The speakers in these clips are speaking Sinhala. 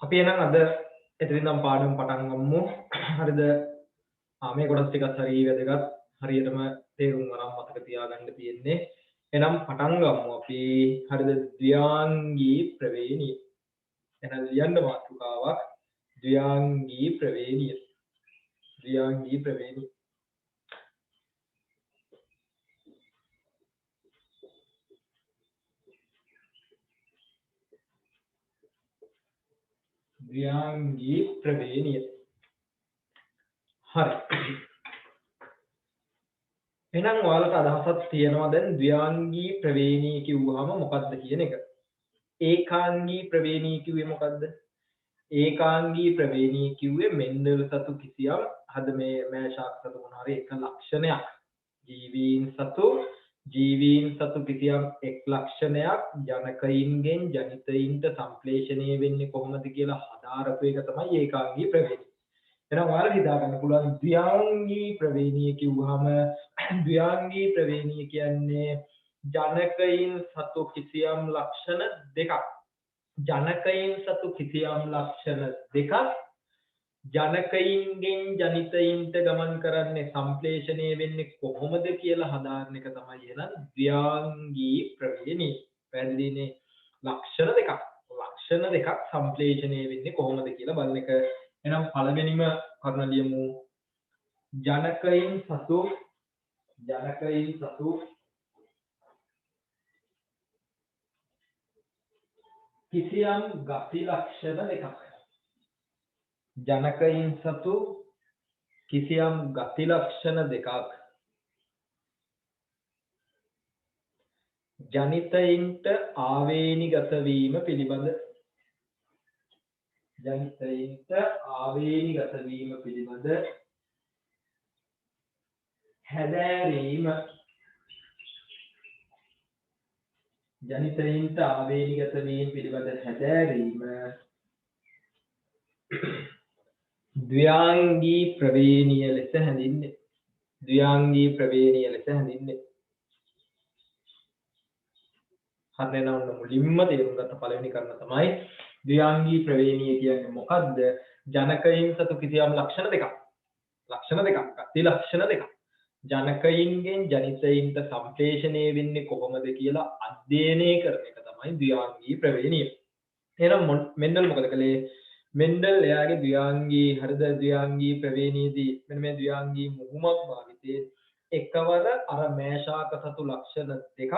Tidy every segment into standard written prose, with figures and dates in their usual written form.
අපි එහෙනම් අද එතනින් නම් පාඩම පටන් ගමු. හරිද? මේ කොටස් ටිකත් හරිය වැදගත්. හරියටම තේරුම් ගන්න මතක තියාගන්න තියෙන්නේ. එහෙනම් පටන් ගමු අපි. හරිද? ද්ව්‍යාංගී ප්‍රවේණිය. එහෙනම් ලියන්න මාතෘකාවක් ද්ව්‍යාංගී ප්‍රවේණිය. ද්ව්‍යාංගී ප්‍රවේණිය. ද්ව්‍යාංගී ප්‍රවේණිය. හරි. එහෙනම් ඔයාලට අදහසක් තියෙනවා දැන් ද්ව්‍යාංගී ප්‍රවේණී කිව්වහම මොකක්ද කියන එක. ඒකාංගී ප්‍රවේණී කිව්වේ මොකක්ද? ඒකාංගී ප්‍රවේණී කිව්වේ මෙන්ඩල් සතු කිසියම් හද මේ මෑෂාක් සතු මොන හරි එක ලක්ෂණයක්. ජීවීන් සතු කිසියම් එක් ලක්ෂණයක් ජනකයින්ගෙන් ජනිතයින්ට සම්ප්‍රේෂණය වෙන්නේ කොහොමද කියලා හදාරපු එක තමයි ඒකාංගී ප්‍රවේණී. එහෙනම් ඔයාලා හිතා ගන්න පුළුවන් ද්ව්‍යාංගී ප්‍රවේණිය කිව්වහම ද්ව්‍යාංගී ප්‍රවේණිය කියන්නේ ජනකයින් සතු කිසියම් ලක්ෂණ දෙකක්. ජනකයින් සතු කිසියම් ලක්ෂණ දෙකක් ජනකයින්ගෙන් ජනිතයින්ට ගමන් කරන්නේ සම්ප්‍රේෂණය වෙන්නේ කොහොමද කියලා හදාරන එක තමයි එහෙනම් ද්ව්‍යාංගී ප්‍රවේණිය. පැහැදිලිනේ? ලක්ෂණ දෙකක් සම්ප්‍රේෂණය වෙන්නේ කොහොමද කියලා බලන එක. එහෙනම් පළවෙනිම කරුණ ලියමු. ජනකයින් සතු කිසියම් ගති ලක්ෂණ දෙකක්. ජනකයින් සතු කිසියම් ගති ලක්ෂණ දෙකක් ජනිතයින්ට ආවේනිගත වීම පිළිබඳ හැදෑරීම ද්ව්‍යාංගී ප්‍රවේණිය ලෙස හැඳින්වේ. හරිද? ඔන්න මුලින්ම තේරුම් ගත්ත පළවෙනි කරුණ තමයි ද්ව්‍යාංගී ප්‍රවේණිය කියන්නේ මොකද්ද? ජනකයින් සතු කිසියම් ලක්ෂණ දෙකක්. ගති ලක්ෂණ දෙකක්. ජනකයින්ගෙන් ජනිතයින්ට සම්ප්‍රේෂණය වෙන්නේ කොහොමද කියලා අධ්‍යයනය කරන එක තමයි ද්ව්‍යාංගී ප්‍රවේණිය. එහෙනම් මෙන්ඩල් මොකද කළේ? මෙන්ඩල් එයාගේ ද්ව්‍යාංගී ප්‍රවේණියේදී මෙන්න මේ ද්ව්‍යාංගී මුහුමක් භාවිතයෙන් එකවර අර මෑෂාක සතු ලක්ෂණ දෙකක්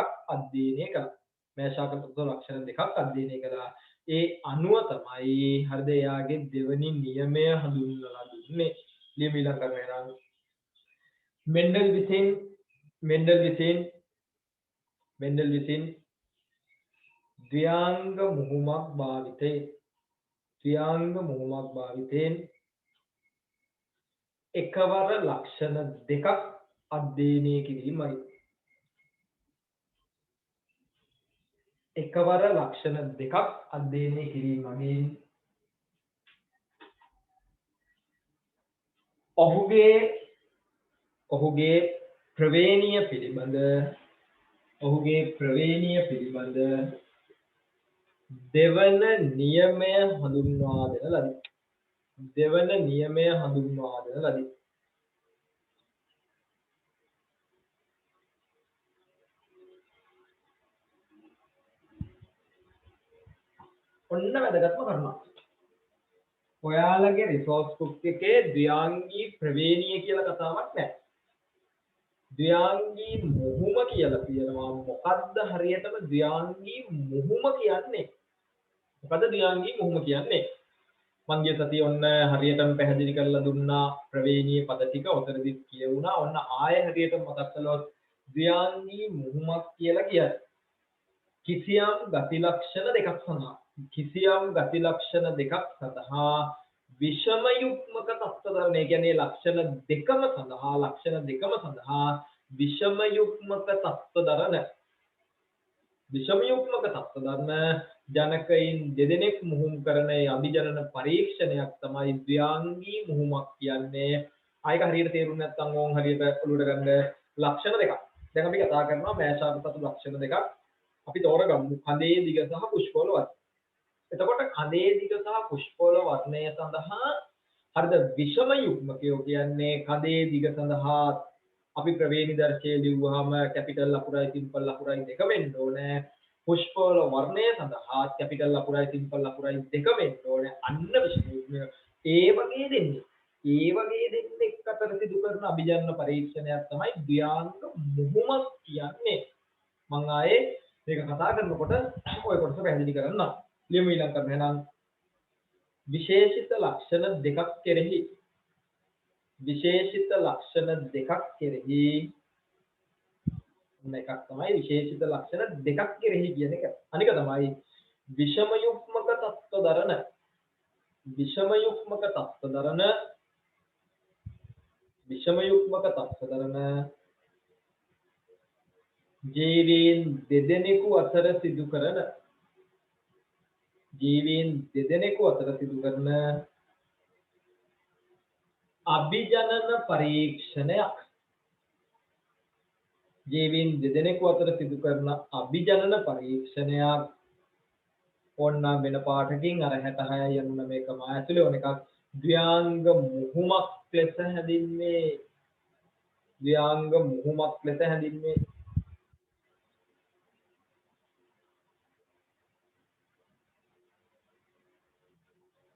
අධ්‍යයනය කළා. ඒ අනුව තමයි හරිද එයාගේ දෙවනි නියමය හඳුන්වලා දුන්නේ. ලියමිලා කරනවා. මෙන්ඩල් විසින් ද්ව්‍යාංග මුහුමක් භාවිතයෙන් එකවර ලක්ෂණ දෙකක් අධ්‍යයනය කිරීමයි. ඔහුගේ ප්‍රවේණිය පිළිබඳ දෙවන නියමය හඳුන්වා දෙන ලදී. ඔන්න වැදගත්ම කරුණක්. ඔයාලගේ රිසෝස් බුක් එකේ ද්ව්‍යාංගී ප්‍රවේණිය කියලා කතාවක් නැහැ. ද්ව්‍යාංගී මුහුම කියලා කියනවා. මොකද්ද හරියටම ද්ව්‍යාංගී මුහුම කියන්නේ? මං ගිය සතිය ඔන්න හරියටම පැහැදිලි කරලා දුන්නා ප්‍රවේණිය පද ටික. ඔතනදිත් කියවුණා. ඔන්න ආයෙ හරියට මතක් කළොත් ද්ව්‍යාංගී මුහුමක් කියලා කියන්නේ කිසියම් ගති ලක්ෂණ දෙකක් සඳහා විෂම යුග්මක තත්ත්වධර්ම. ඒ කියන්නේ ලක්ෂණ දෙකම සඳහා විෂම යුග්මක තත්ත්වධර්ම ජනකයින් දෙදෙනෙක් මුහුම් කරන අභිජනන පරීක්ෂණයක් තමයි ද්ව්‍යාංගී මුහුමක් කියන්නේ. ආයක හරියට තේරුම් නැත්නම් ඕන් හරියට ඔලුවට ගන්න ලක්ෂණ දෙකක්. දැන් අපි කතා කරනවා මෑෂාක සතු ලක්ෂණ දෙකක්. අපි තෝරගමු කඳේ දිග සහ පුෂ්පවල වර්ග. එතකොට කඳේ දිග සහ පුෂ්පවල වර්ණය සඳහා හරිද විෂම යුග්මකයෝ කියන්නේ කඳේ දිග සඳහා අපි ප්‍රවේණි දර්ශයේ ලිව්වහම කැපිටල් අකුරයි සිම්පල් අකුරයි දෙක වෙන්න ඕනේ. පුෂ්පවල වර්ණය සඳහා කැපිටල් අකුරයි සිම්පල් අකුරයි දෙක වෙන්න ඕනේ. අන්න විෂම යුග්මය. ඒ වගේ දෙන්නේ එක් අතර සිදු කරන අභිජනන පරීක්ෂණයක් තමයි ද්ව්‍යාංග මුහුමක් කියන්නේ. මම ආයේ මේක කතා කරනකොට ඔය කොටස පැහැදිලි කරන්නම්. ලියමු ඊළඟ කරන එහෙනම් විශේෂිත ලක්ෂණ දෙකක් කෙරෙහි එකක් තමයි විශේෂිත ලක්ෂණ දෙකක් කෙරෙහි කියන එක. අනික තමයි විෂම යුග්මක තත්ත්ව දරන ජීවීන් දෙදෙනෙකු අතර සිදු කරන අභිජනන පරීක්ෂණයක්. ජීවීන් දෙදෙනෙකු අතර සිදු කරන අභිජනන පරීක්ෂණයක්. ඕන්නම් වෙන පාඨකින් අර 66 යනුන මේකම ඇතුලේ ඕන එකක් ද්ව්‍යාංග මුහුමක් ලෙස හැදින්නේ.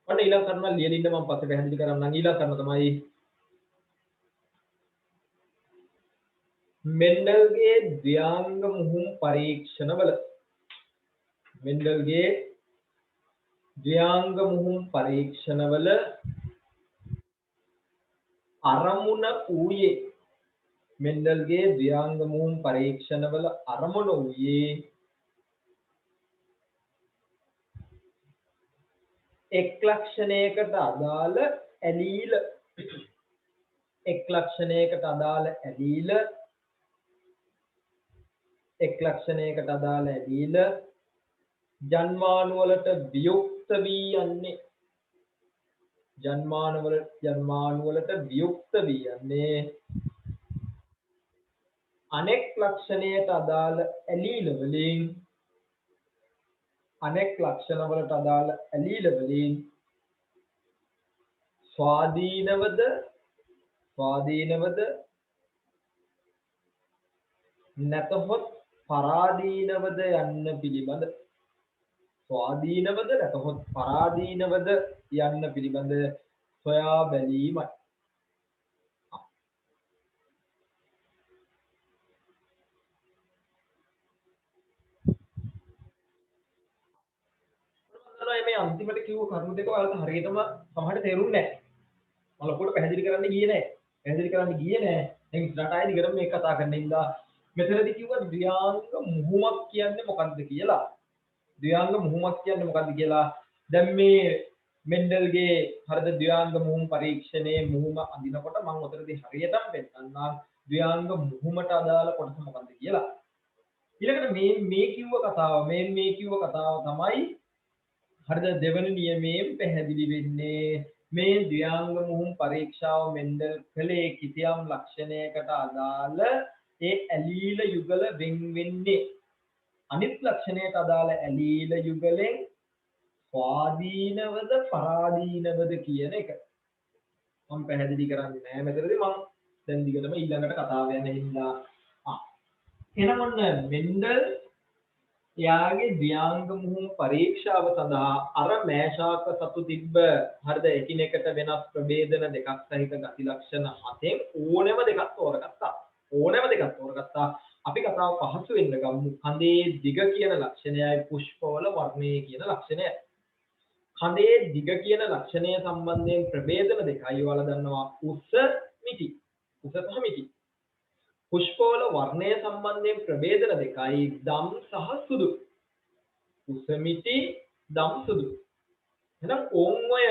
ඔන්න ඊළඟ කරන ලියලින්න මම පස්සේ පැහැදිලි කරන්නම්. ඊළඟ කරන තමයි මෙන්ඩල්ගේ ද්ව්‍යාංග මුහුම් පරීක්ෂණවල අරමුණ වූයේ එක් ලක්ෂණයකට අදාළ ඇලීල ජන්මානුවලට වියුක්ත වී යන්නේ අනෙක් ලක්ෂණයට අදාළ ඇලීල වලින් ස්වාධීනවද නැතහොත් පරාදීනවද යන්න පිළිබඳ සොයා බැලීමයි. මේ අන්තිමට කිව්ව කරුණු දෙක ඔයාලට හරියටම සමහරට තේරුන්නේ නැහැ. මම ලොකුට පැහැදිලි කරන්න ගියේ නැහැ. දැන් ඉස්සරහට ආයෙ දිගටම මේක කතා කරන්න ඉඳලා මෙතනදී කිව්වා ද්ව්‍යාංග මුහුමක් කියන්නේ මොකක්ද කියලා. දැන් මේ මෙන්ඩල්ගේ හරිද ද්ව්‍යාංග මුහුම් පරීක්ෂණයේ මුහුම අඳිනකොට මම උතරදී හරියටම පෙන්නන්නම් ද්ව්‍යාංග මුහුමට අදාළ කොටස මොකක්ද කියලා. ඊළඟට මේ කිව්ව කතාව තමයි හරිද දෙවන නියමයෙන් පැහැදිලි වෙන්නේ. මේ ද්ව්‍යාංග මුහුම් පරීක්ෂාව මෙන්ඩල් කළේ කිසියම් ලක්ෂණයකට අදාළ ඒ ඇලීල යුගල වෙන් වෙන්නේ අනිත් ලක්ෂණයට අදාළ ඇලීල යුගලෙන් ස්වාධීනවද පරාදීනවද කියන එක. මම පැහැදිලි කරන්නේ නැහැ මෙතනදී. මම දැන් දිගටම ඊළඟට කතාව යන හින්දා එහෙනම් ඔන්න මෙන්ඩල් එයාගේ ද්ව්‍යාංග මුහුම් පරීක්ෂාව සඳහා අර මේෂාක සතු තිබ්බ හරිද එකිනෙකට වෙනස් ප්‍රභේදන දෙකක් සහිත ගති ලක්ෂණ 7න් ඕනෑම දෙකක් තෝරගත්තා. අපි කතාව පහසු වෙන්න ගමු. කඳේ දිග කියන ලක්ෂණයයි පුෂ්පවල වර්ණයේ කියන ලක්ෂණයයි. කඳේ දිග කියන ලක්ෂණය සම්බන්ධයෙන් ප්‍රභේදන දෙකයි ඔයාලා දන්නවා උස සහ මිටි. පුෂ්පවල වර්ණය සම්බන්ධයෙන් ප්‍රභේදන දෙකයි දම් සහ සුදු. උස මිටි දම් සුදු. එහෙනම් ඕන් ඔය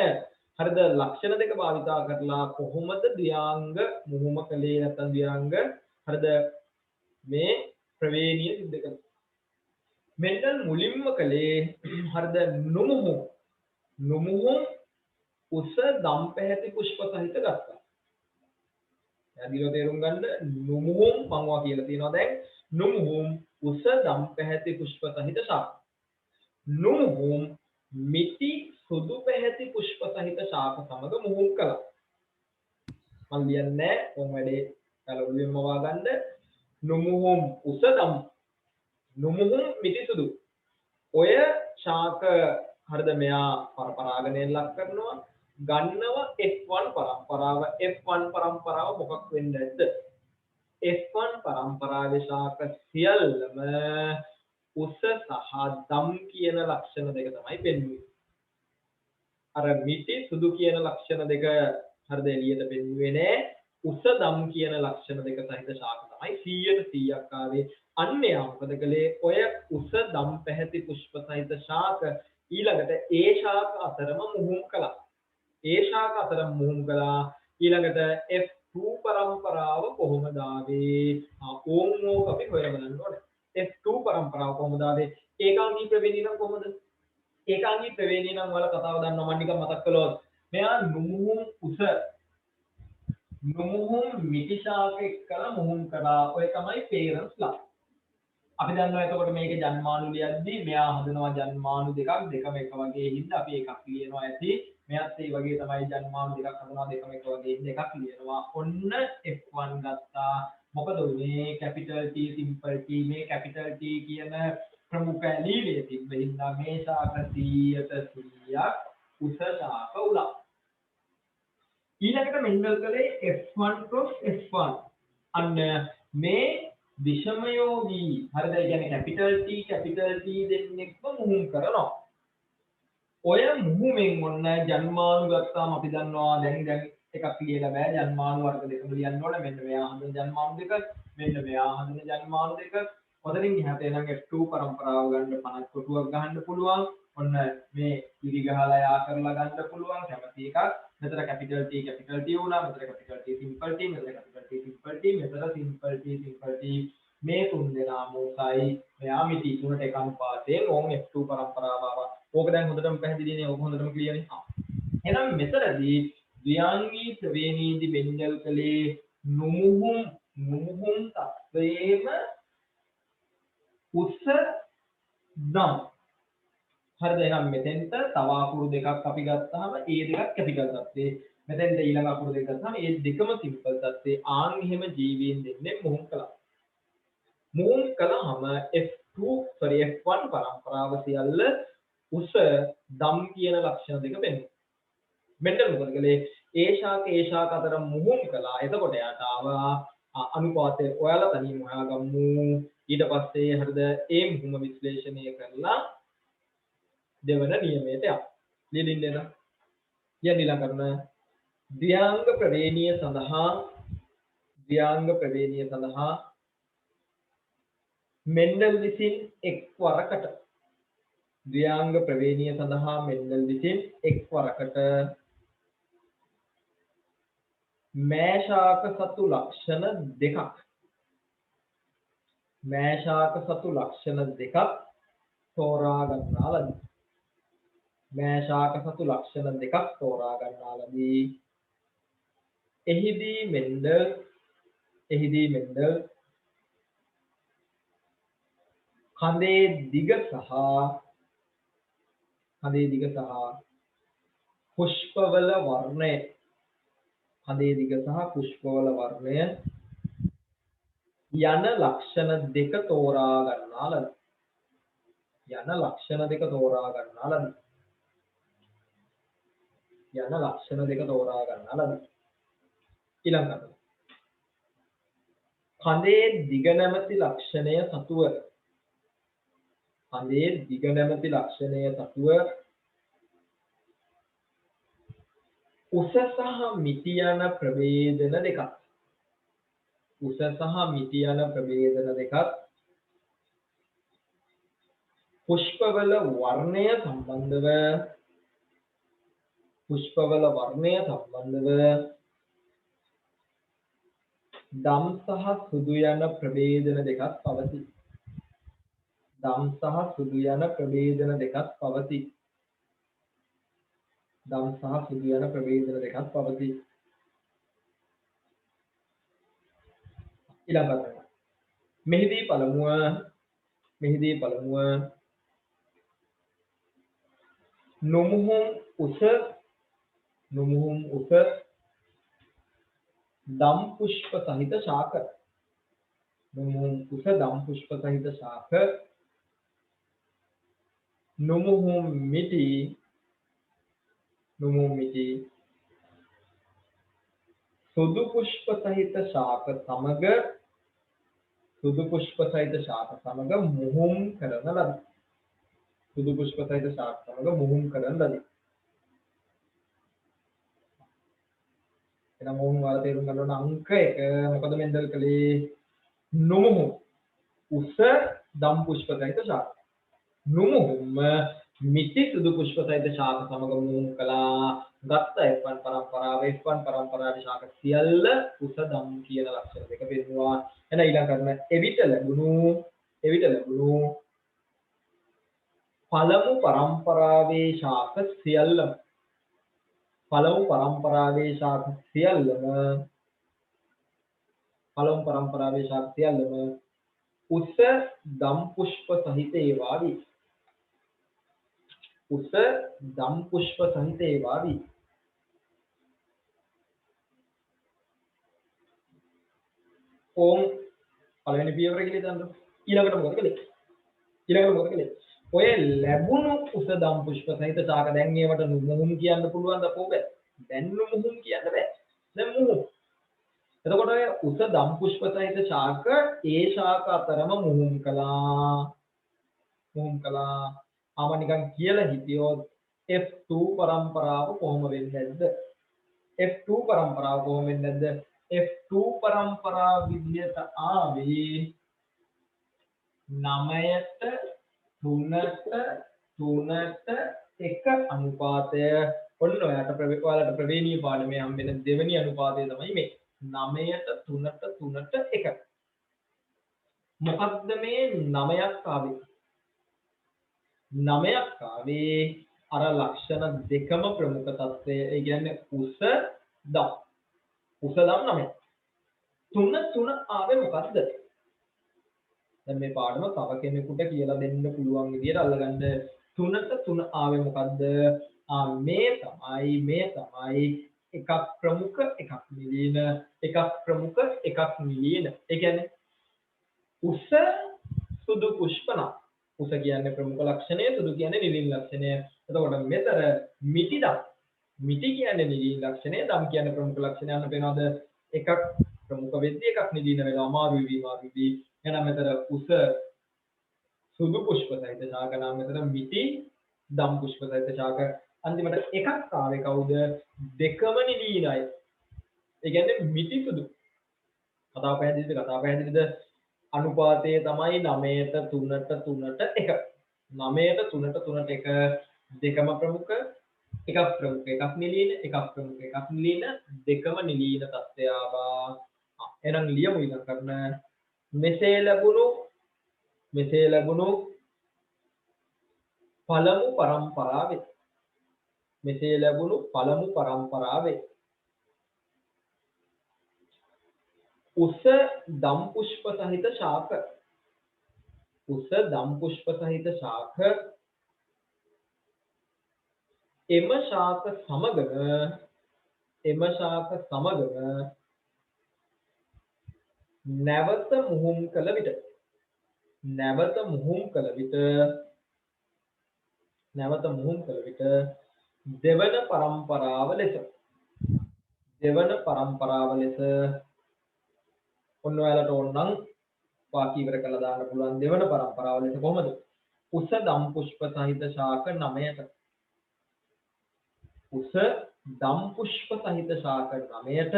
හරිද ලක්ෂණ දෙක භාවිතා කරලා කොහොමද ද්ව්‍යාංග මුහුම කලේ නැත්නම් ද්ව්‍යාංග හරිද මේ ප්‍රවේණිය සිද්ධ කරන්නේ. මෙන්ඩල් මුලින්ම කලේ හරිද නුමුහුම් උස දම් පැහැති පුෂ්ප සහිත ගත්තා. පැහැදිලිව තේරුම් ගන්න නුමුහුම් මංවා කියලා තියෙනවා දැන් නුමුහුම් උස දම් පැහැති පුෂ්ප සහිත ශාක. නුමුහුම් මිටි සුදු පැහැති පුෂ්ප සහිත ශාක සමග මුහුම් කළා. මම කියන්නේ කොහොම වැඩේ කලුවෙන්ම වාගන්න නුමුහුම් උසදම් නුමුහුම් මිටි සුදු ඔය ශාක හරිද මෙයා පරාගණයෙන් ලක් කරනවා ගන්නව F1 පරම්පරාව F1 පරම්පරාව මොකක් වෙන්නේ නැද්ද F1 පරම්පරාවේ ශාක සියල්ලම උස සහ දම් කියන ලක්ෂණ දෙක තමයි පෙන්වන්නේ අර මිටි සුදු කියන ලක්ෂණ දෙක හරිද එළියට පෙන්වුවේ නෑ උස දම් කියන ලක්ෂණ දෙක සහිත ශාක තමයි 100%ක් ආවේ අන්නේ මොකද කලේ ඔය උස දම් පැහැති පුෂ්ප සහිත ශාක ඊළඟට ඒ ශාක අතරම මුහුම් කළා ඒ ශාක අතරම මුහුම් කළා ඊළඟට F2 පරම්පරාව කොහොමද ආවේ ඕක අපි හොයලා බලන්න ඕනේ F2 පරම්පරාව කොහොමද ආවේ ඒකාංගී ප්‍රවේණී නම් කොහොමද ඒකාංගී ප්‍රවේණී නම් වල කතාව දන්නවා මම නිකන් මතක් කළොත් මෙයා නුමුහුම් උස නුමුහුම් මිටි ශාක එක්කලා මුහුම් කරා ඔය තමයි පේරන්ට්ස්ලා අපි දන්නවා එතකොට මේක ජන්මානු ලියද්දී මෙයා හදනවා ජන්මානු දෙකක් දෙකම එක වගේ හින්දා අපි එකක් ලියනවා ඇති මෙයාත් ඒ වගේ තමයි ජන්මානු දෙකක් හදනවා දෙකම එක වගේ හින්දා එකක් ලියනවා ඔන්න F1 ගත්තා මොකද උනේ කැපිටල් T සිම්පල් T මේ කැපිටල් T කියන ප්‍රමුඛ ඇලීලේ තිබ්බ හින්දා මේ ශාක 100% උස ශාක උලා ඊළඟට මෙන්ඩල් කලේ F1 cross F1 අන්න මේ විෂමයෝගී හරිද ඒ කියන්නේ කැපිටල් T දෙන්නෙක්ම මුහුම් කරනවා ඔය මුහුමෙන් ඔන්න ජන්මානු ගත්තාම අපි දන්නවා දැන් එකක් ලියලා බෑ ජන්මානු වර්ග දෙකම ලියන්න ඕනේ මෙන්න මෙයා හඳුන ජන්මානු දෙක මෙන්න මෙයා හඳුන ජන්මානු දෙක ඔතනින් එහාට එනම් F2 පරම්පරාව ගන්න 50 කොටුවක් ගහන්න පුළුවන් ඔන්න මේ ඉරි ගහලා යා කරලා ගන්න පුළුවන් කැමති එකක් මෙතන කැපිටල් T වුණා මෙතන කැපිටල් T සිම්පල් T මෙතන කැපිටල් T සිම්පල් T මෙතන සිම්පල් T මේ තුන් දෙනා මොකයි මෙයා මිටි තුනට එක අනුපාතයෙන් ඕම් F2 පරම්පරාව ආවා ඕක දැන් හොඳටම පැහැදිලිනේ ඕක හොඳටම ක්ලියර් නේ එහෙනම් මෙතනදී ද්විාංගී ශ්‍රේණීදී බෙන්ඩල් කලේ නුමුහුම් තත්වයේම උස දම් හරිද එහෙනම් මෙතෙන්ට තව අකුරු දෙකක් අපි ගත්තාම ඒ දෙකක් කැපිටල් තත්ත්වේ මෙතෙන්ට ඊළඟ අකුරු දෙක ගත්තාම ඒ දෙකම සිම්පල් තත්ත්වේ ආන් එහෙම ජීවීන් දෙන්නේ මුහුම් කළාම F1 පරම්පරාව සියල්ල උස දම් කියන ලක්ෂණ දෙක පෙන්වනවා මෙන්ඩල් මොකද කළේ ඒ ශාක අතර මුහුම් කළා එතකොට යාට ආවා අනුපාතය ඔයාලා තනියම හොයාගමු ඊට පස්සේ හරිද ඒ මුහුම විශ්ලේෂණය කරලා දෙවන නියමයට යන්න. ලියලින් දෙන. යන්න කරන ද්විාංග ප්‍රවේණීය සඳහා මෙන්ඩල් විසින් එක් වරකට ද්විාංග ප්‍රවේණීය සඳහා මෙන්ඩල් විසින් එක් වරකට මෑශාක සතු ලක්ෂණ දෙකක් තෝරා ගන්නා ලදී. මෑශාක සතු ලක්ෂණ දෙකක් තෝරා ගන්නා ලදී. එහිදී මෙන්ඩල් කඳේ දිග සහ පුෂ්පවල වර්ණය යන ලක්ෂණ දෙක තෝරා ගන්නා ලදී. ඊළඟට කඳේ දිග නැමැති ලක්ෂණය සතුව උස සහ මිටි යන ප්‍රභේදන දෙකක් පුෂ්පවල වර්ණය සම්බන්ධව දම් සහ සුදු යන ප්‍රභේදන දෙකක් පවතී. ඊළඟට මෙහිදී පළමුව නුමුහුම් උස දම් පුෂ්ප සහිත ශාක. නුමුහුම් උස දම් පුෂ්ප සහිත ශාක. නුමුහුම් මිටි සුදු පුෂ්ප සහිත ශාක සමග මුහුම් කරන ලදී. සුදු පුෂ්ප සහිත ශාක සමග මුහුම් කරන ලදී. එහෙනම් මුහුම් වල තේරුම් ගන්න ඕන අංක 1 මොකද මෙන්ඩල් කලේ නුමුහුම් උස දම් පුෂ්ප සහිත ශාක. නුමුහුම් මිටි සුදු පුෂ්ප සහිත ශාක සමග මුහුම් කළා. ගත්ත F1 පරම්පරාවේ ශාක සියල්ල උස දම් කියන ලක්ෂණ දෙක පෙන්වුවා. එන ඊළඟ කරන එවිට ලැබුණු පළමු පරම්පරාවේ ශාක සියල්ලම උස දම් පුෂ්ප සහිත ඒවා වී. ඕම් පළවෙනි පියවර කියලා හිතන්න. ඊළඟට මොකද කළේ? ඔය ලැබුණු උස දම් පුෂ්ප සහිත ශාක දැන් ඒවට නුමුහුම් කියන්න පුළුවන් ද කොහොමද? දැන් නුමුහුම් කියන්න බෑ. දැන් මුහුම්. එතකොට ඔය උස දම් පුෂ්ප සහිත ශාක ඒ ශාක අතරම මුහුම් කළා. ආම නිකන් කියලා හිතියොත් F2 පරම්පරාව කොහොම වෙන්නේ නැද්ද? F2 පරම්පරාව විදිහට ආවේ 9ට 3ට 1 අනුපාතය. ඔන්න ඔයාලට ප්‍රවේණීය පාඩමේ හම්බෙන දෙවෙනි අනුපාතය තමයි මේ 9ට 3ට 1. මොකක්ද මේ 9ක් ආවේ? 9ක් ආවේ අර ලක්ෂණ දෙකම ප්‍රමුඛ තත්ත්වය. ඒ කියන්නේ උස දම් 9. 3 ආවේ මොකද්ද? දැන් මේ පාඩම තව කෙනෙකුට කියලා දෙන්න පුළුවන් විදියට අල්ලගන්න. 3 ආවේ මොකද්ද? මේ තමයි එකක් ප්‍රමුඛ එකක් නිලීන. ඒ කියන්නේ උස සුදු පුෂ්පන. උස කියන්නේ ප්‍රමුඛ ලක්ෂණය, සුදු කියන්නේ නිලීන ලක්ෂණය. එතකොට මෙතන මිටි කියන්නේ නිලීන ලක්ෂණය, දම් කියන්නේ ප්‍රමුඛ ලක්ෂණය. යන වෙනවද? එකක් ප්‍රමුඛ වෙද්දී එකක් නිලීන වෙනවා. අමාරු වී. එහෙනම් මෙතන උස සුදු පුෂ්ප සහිත ශාක නම් මෙතන මිටි දම් පුෂ්ප සහිත ශාක. අන්තිමට එකක් ආවේ කවුද? දෙකම නිලීනයි. ඒ කියන්නේ මිටි සුදු. කතාව පැහැදිලිද? අනුපාතය තමයි 9ට 3ට 1. 9ට 3ට 1 දෙකම ප්‍රමුඛ, එකක් ප්‍රමුඛ එකක් නිලීන, දෙකම නිලීන තත්ත්වය ආවා. එහෙනම් ලියමු ඊළඟ කරන මෙසේ ලැබුණු පළමු පරම්පරාවේ උස දම් පුෂ්ප සහිත ශාක එම ශාක සමගම නැවත මුහුම් කළ විට දෙවන පරම්පරාව ලෙස ඔන්න ඔයාලට ඕනනම් වාක්‍ය ඉවර කරලා දාන්න පුළුවන්. දෙවන පරම්පරාව ලෙස කොහොමද? උස දම් පුෂ්ප සහිත ශාක 9ට උස දම් පුෂ්ප සහිත ශාක 9ට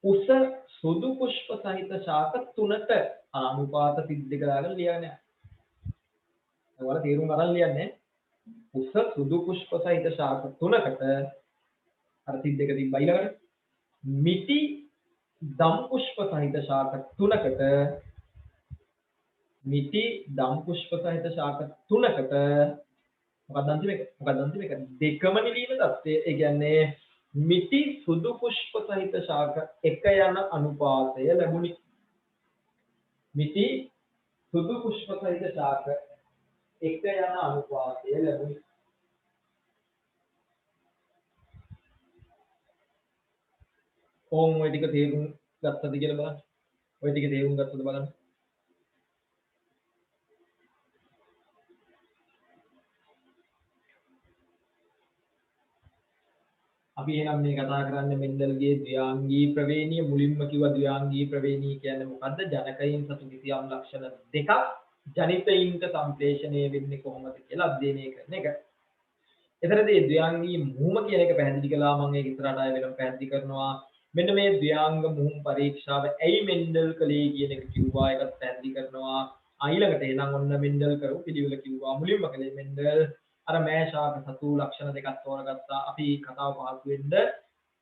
උස සුදු පුෂ්ප සහිත ශාක 3ට අනුපාත සිද්ධ කරගෙන ලියන්නේ. ඔයාලා තේරුම් ගන්න ලියන්නේ. උස සුදු පුෂ්ප සහිත ශාක 3කට අර සිද්ධ එක තිබ්බයි ළඟට. මිටි දම් පුෂ්ප සහිත ශාක 3කට මොකක්ද අන්තිම එක? දෙකම නිලීන තත්ත්වය. ඒ කියන්නේ මිටි සුදු පුෂ්ප සහිත ශාක 1 යන අනුපාතය ලැබුණි. මිටි සුදු පුෂ්ප සහිත ශාක එක යන අනුපාතය ලැබුණි. ඕම් ඔය ටික තේරුම් ගත්තද කියලා බලන්න. ඔය ටික තේරුම් ගත්තද බලන්න. අපි එහෙනම් මේ කතා කරන්නේ මෙන්ඩල්ගේ ද්විාංගී ප්‍රවේණිය. මුලින්ම කිව්වා ද්විාංගී ප්‍රවේණිය කියන්නේ මොකද්ද? ජනකයින් සතු කිසියම් ලක්ෂණ දෙකක් ජනිතයින්ට සම්ප්‍රේෂණය වෙන්නේ කොහොමද කියලා අධ්‍යයනය කරන එක. එතරදී ද්විාංගී මුහුම කියන එක පැහැදිලි කළා. මම ඒක ඉස්සරහට ආයෙ වෙනම පැහැදිලි කරනවා. මෙන්න මේ ද්විාංග මුහුම් පරීක්ෂාව ඇයි මෙන්ඩල් කළේ කියන එක කිව්වා. ඒකත් පැහැදිලි කරනවා. ඊළඟට එනම් ඔන්න මෙන්ඩල් කරපු පිළිවෙල කිව්වා. මුලින්ම කළේ මෙන්ඩල් අර මෑෂාක සතු ලක්ෂණ දෙකක් තෝරගත්තා. අපි කතාව පහසු වෙන්න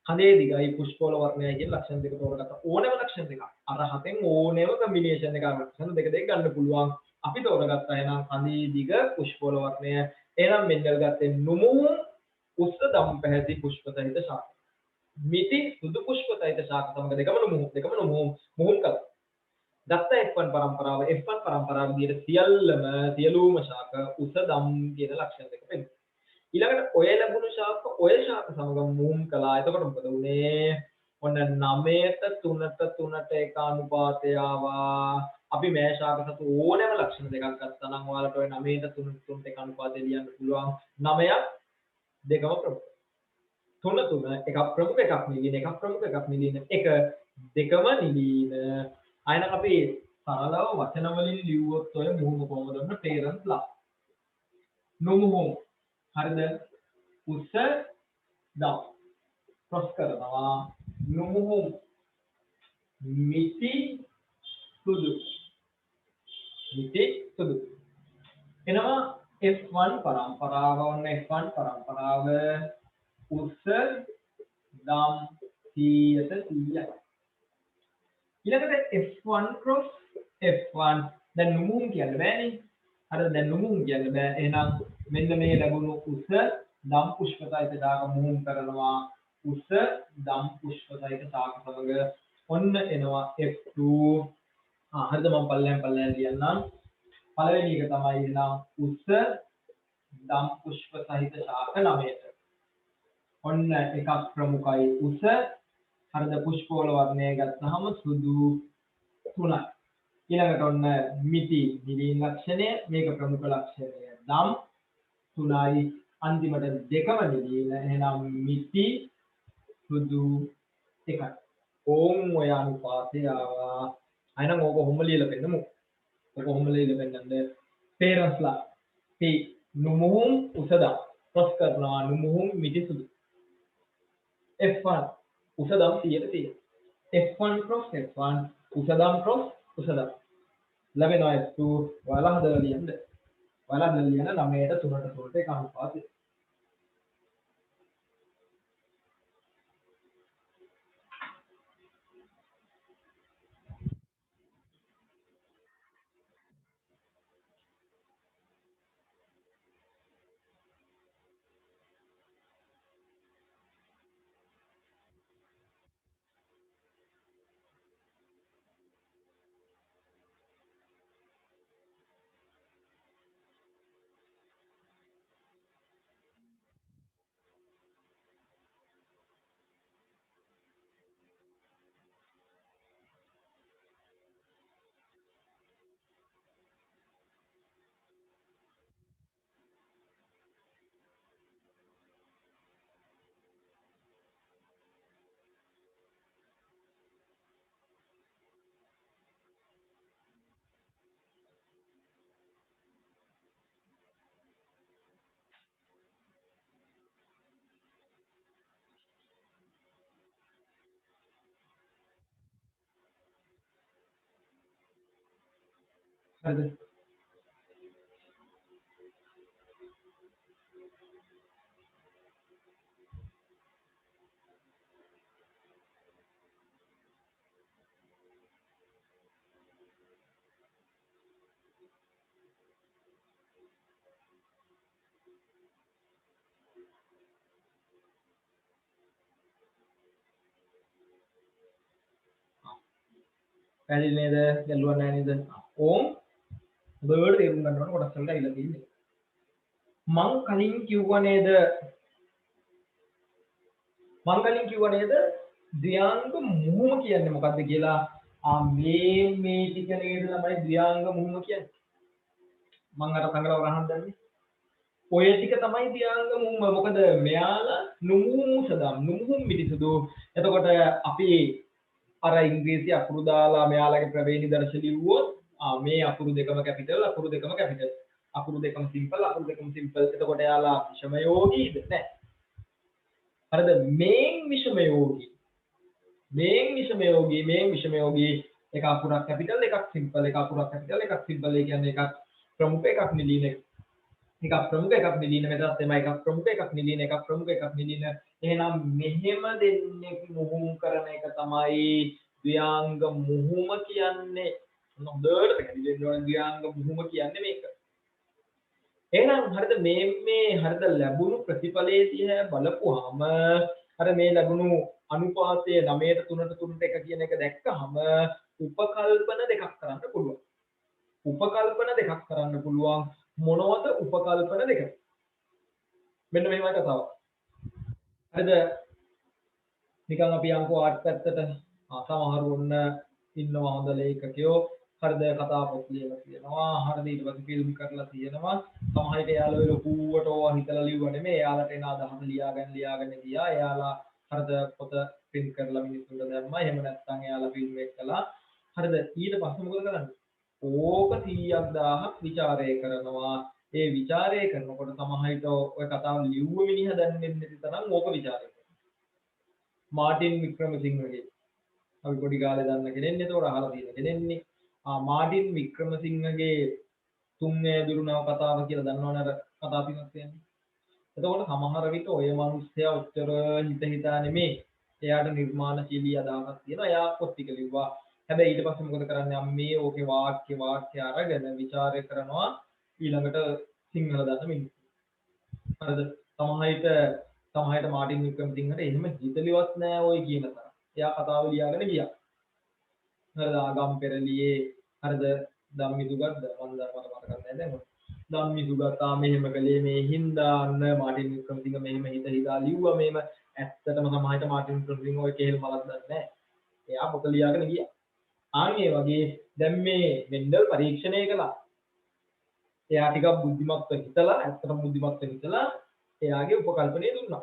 කඳේ දිගයි පුෂ්පවල වර්ණයයි කියන ලක්ෂණ දෙක තෝරගත්තා. ඕනෑම ලක්ෂණ දෙකක්. අර හතෙන් ඕනෑම කම්බිනේෂන් එකක් ලක්ෂණ දෙක ගන්න පුළුවන්. අපි තෝරගත්තා එහෙනම් කඳේ දිග පුෂ්පවල වර්ණය. එහෙනම් මෙන්ඩල් ගත්තේ නුමුහුම් උස්ස දම් පැහැති පුෂ්ප සහිත ශාක. මිටි සුදු පුෂ්ප සහිත ශාක සමග දෙකම නුමුහුම් කළා. දත්ත F1 පරම්පරාව F1 පරම්පරාව විදිහට සියලුම ශාක උස දම් කියන ලක්ෂණ දෙක පෙන්නනවා. ඊළඟට ඔය ලැබුණු ශාක ඔය ශාක සමග මුම් කළා. එතකොට මොකද උනේ? ඔන්න 9ට 3ට 3ට එක අනුපාතය ආවා. අපි මේ ශාක සතු ඕනෑම ලක්ෂණ දෙකක් ගත්තා නම් ඔයාලට ඔය 9ට 3ට 3ට එක අනුපාතය ලියන්න පුළුවන්. 9ක් දෙකම ප්‍රමුඛ. 3 3 එකක් ප්‍රමුඛ එකක් නිලින එකක් ප්‍රමුඛ එකක් නිලින එක දෙකම නිලින. අයනම් අපි සරලව වචන වලින් ලිව්වොත් ඔය මුහුම කොහොමද ඔන්න පේරන්ස්ලා නුමුහුම් හරිද උස දම් ක්‍රොස් කරනවා නුමුහුම් මිටි සුදු එනවා F1 පරම්පරාව ඔන්න F1 පරම්පරාව උස දම් 100ට 100යි. ඊළඟට F1 cross F1 දැන් නුමුහුම් කියන්න බෑනේ. හරිද? දැන් නුමුහුම් කියන්න බෑ. එහෙනම් මෙන්න මේ ලැබුණු උස දම් පුෂ්පසහිත ශාක මුහුම් කරනවා. උස දම් පුෂ්පසහිත ශාක සමග ඔන්න එනවා F2. හරිද? මම පල්ලෙන් ලියන්නම්. පළවෙනි එක තමයි එහෙනම් උස දම් පුෂ්පසහිත ශාක 9ට. ඔන්න එකක් ප්‍රමුඛයි උස හරිද පුෂ්පවල වර්ණය ගත්තාම සුදු 3යි. ඊළඟට ඔන්න මිටි නිලීන ලක්ෂණය මේක ප්‍රමුඛ ලක්ෂණය දම් 3යි. අන්තිමට දෙකම නිලීන එහෙනම් මිටි සුදු 1යි. ඕම් ඔය අනුපාතය ආවා. අයනම් ඕක කොහොම ලියලා පෙන්නමු. ඕක කොහොම ලියලා පෙන්නන්නේ පේරස්ලා P නුමුහුම් උසදම් ක්‍රොස් කරනවා නුමුහුම් මිටි සුදු F1 උසදම් 100ට 100. F1 cross F1 උසදම් cross උසදම් ලැබෙනවා F2 ඔයාලා හදලා ලියන්න. ඔයාලා හදලා ලියන 9ට 3ට 3ට එක අනුපාතය. හරිද? පැහැදිලි නේද? ගැලුවා නෑ නේද? ඕම් හොඳට තේරුම් ගන්න ඕන කොටස් වලට ඇවිල්ලා තියෙන්නේ. මං කලින් කිව්වා නේද ද්ව්‍යාංග මුහුම කියන්නේ මොකද්ද කියලා. මේ ටික නේද තමයි ද්ව්‍යාංග මුහුම කියන්නේ. මං අර සංගලව ගහන්න දැන්නේ. ඔය ටික තමයි ද්ව්‍යාංග මුහුම. මොකද මෙයාලා නුමුහුම් මිටිසුදු. එතකොට අපි අර ඉංග්‍රීසි අකුරු දාලා මෙයාලගේ ප්‍රවේණි දර්ශ ලිව්වොත් මේ අකුරු දෙකම කැපිටල් අකුරු දෙකම සිම්පල් එතකොට එයාලා විෂම යෝගීද නැහැ. හරිද? මේන් විෂම යෝගී එක අකුරක් කැපිටල් එකක් සිම්පල් එක අකුරක් කැපිටල් එකක් සිම්පල් ඒ කියන්නේ එකක් ප්‍රමුඛ එකක් නිලීන එකක් ප්‍රමුඛ එකක් නිලීන මෙතනත් එමය එකක් ප්‍රමුඛ එකක් නිලීන එකක් ප්‍රමුඛ එකක් නිලීන. එහෙනම් මෙහෙම දෙන්නේ මුහුම් කරන එක තමයි ද්ව්‍යාංග මුහුම කියන්නේ. හොඳට පැහැදිලි වෙන්න ඕන ද්ව්‍යාංග මුහුම කියන්නේ මේක. එහෙනම් හරිද මේ හරිද ලැබුණු ප්‍රතිඵලයේ දිහා බලපුවාම අර මේ ලැබුණු අනුපාතය 9ට 3ට 3ට 1 කියන එක දැක්කහම උපකල්පන දෙකක් කරන්න පුළුවන්. මොනවද උපකල්පන දෙක? මෙන්න මෙහෙමයි කතාව. හරිද? නිකන් අපි අංකෝ 8 පැත්තට සමහරු ඔන්න ඉන්නවා හොඳ ලේඛකයෝ. හරිද? කතා පොත් ලියලා තියෙනවා. හරිද? ඊට පස්සේ ෆිල්ම් කරලා තියෙනවා. සමහර විට එයාලා ඔය ලොකුවට ඕවා හිතලා ලිව්ව නෙමෙයි. එයාලට එන අදහස ලියාගෙන ගියා. එයාලා හරිද පොත print කරලා මිනිස්සුන්ට දැම්මා. එහෙම නැත්නම් එයාලා ෆිල්ම් එක කළා. හරිද? ඊට පස්සේ මොකද කරන්නේ? ඕක 100ක් 1000ක් ਵਿਚාරය කරනවා. ඒ ਵਿਚාරය කරනකොට සමහරවිට ඔය කතාව ලිව්ව මිනිහා දන්නේ නැති තරම් ඕක ਵਿਚාරය කරනවා. මාටින් වික්‍රමසිංහගේ අපි පොඩි කාලේ දන්න කෙනෙක් නේ. ඒතකොට අහලා තියෙන කෙනෙක්නේ. මාටින් වික්‍රමසිංහගේ තුන්වැනි දුරුණව කතාව කියලා දන්නවනේ අර කතා පිටක් කියන්නේ. එතකොට සමහර විට ඔය මිනිස්සයා උත්තර හිතා නෙමේ. එයාට නිර්මාණශීලී අදහසක් තියෙනවා. එයා පොත් ටික ලිව්වා. හැබැයි ඊට පස්සේ මොකද කරන්නේ? මේ ඕකේ වාක්‍ය අරගෙන ਵਿਚාරය කරනවා ඊළඟට සිංහල දන්න මිනිස්සු. හරිද? සමහරවිට මාටින් වික්‍රමසිංහට එහෙම හිතලිවත් නෑ ඔය කියන තරම්. එයා කතාව ලියාගෙන ගියා. හරිද? ආගම් පෙරළියේ හරිද? ධම්මිදුගත් මම මතක නැහැ දැන්. ධම්මිදුගතා මෙහෙම කළේ මේ හින්දා අන්න මාටින් වික්‍රමසිංහ මෙහෙම හිතා ලිව්වා මේම. ඇත්තටම සමහරවිට මාටින් වික්‍රමසිංහ ඔය කේල් මලක් දන්නේ නැහැ. එයා පොත ලියාගෙන ගියා. ආන්නේ වගේ දැන් මේ මෙන්ඩල් පරීක්ෂණය කළා. එයා ටිකක් බුද්ධිමත්ව හිතලා එයාගේ උපකල්පනය දුන්නා.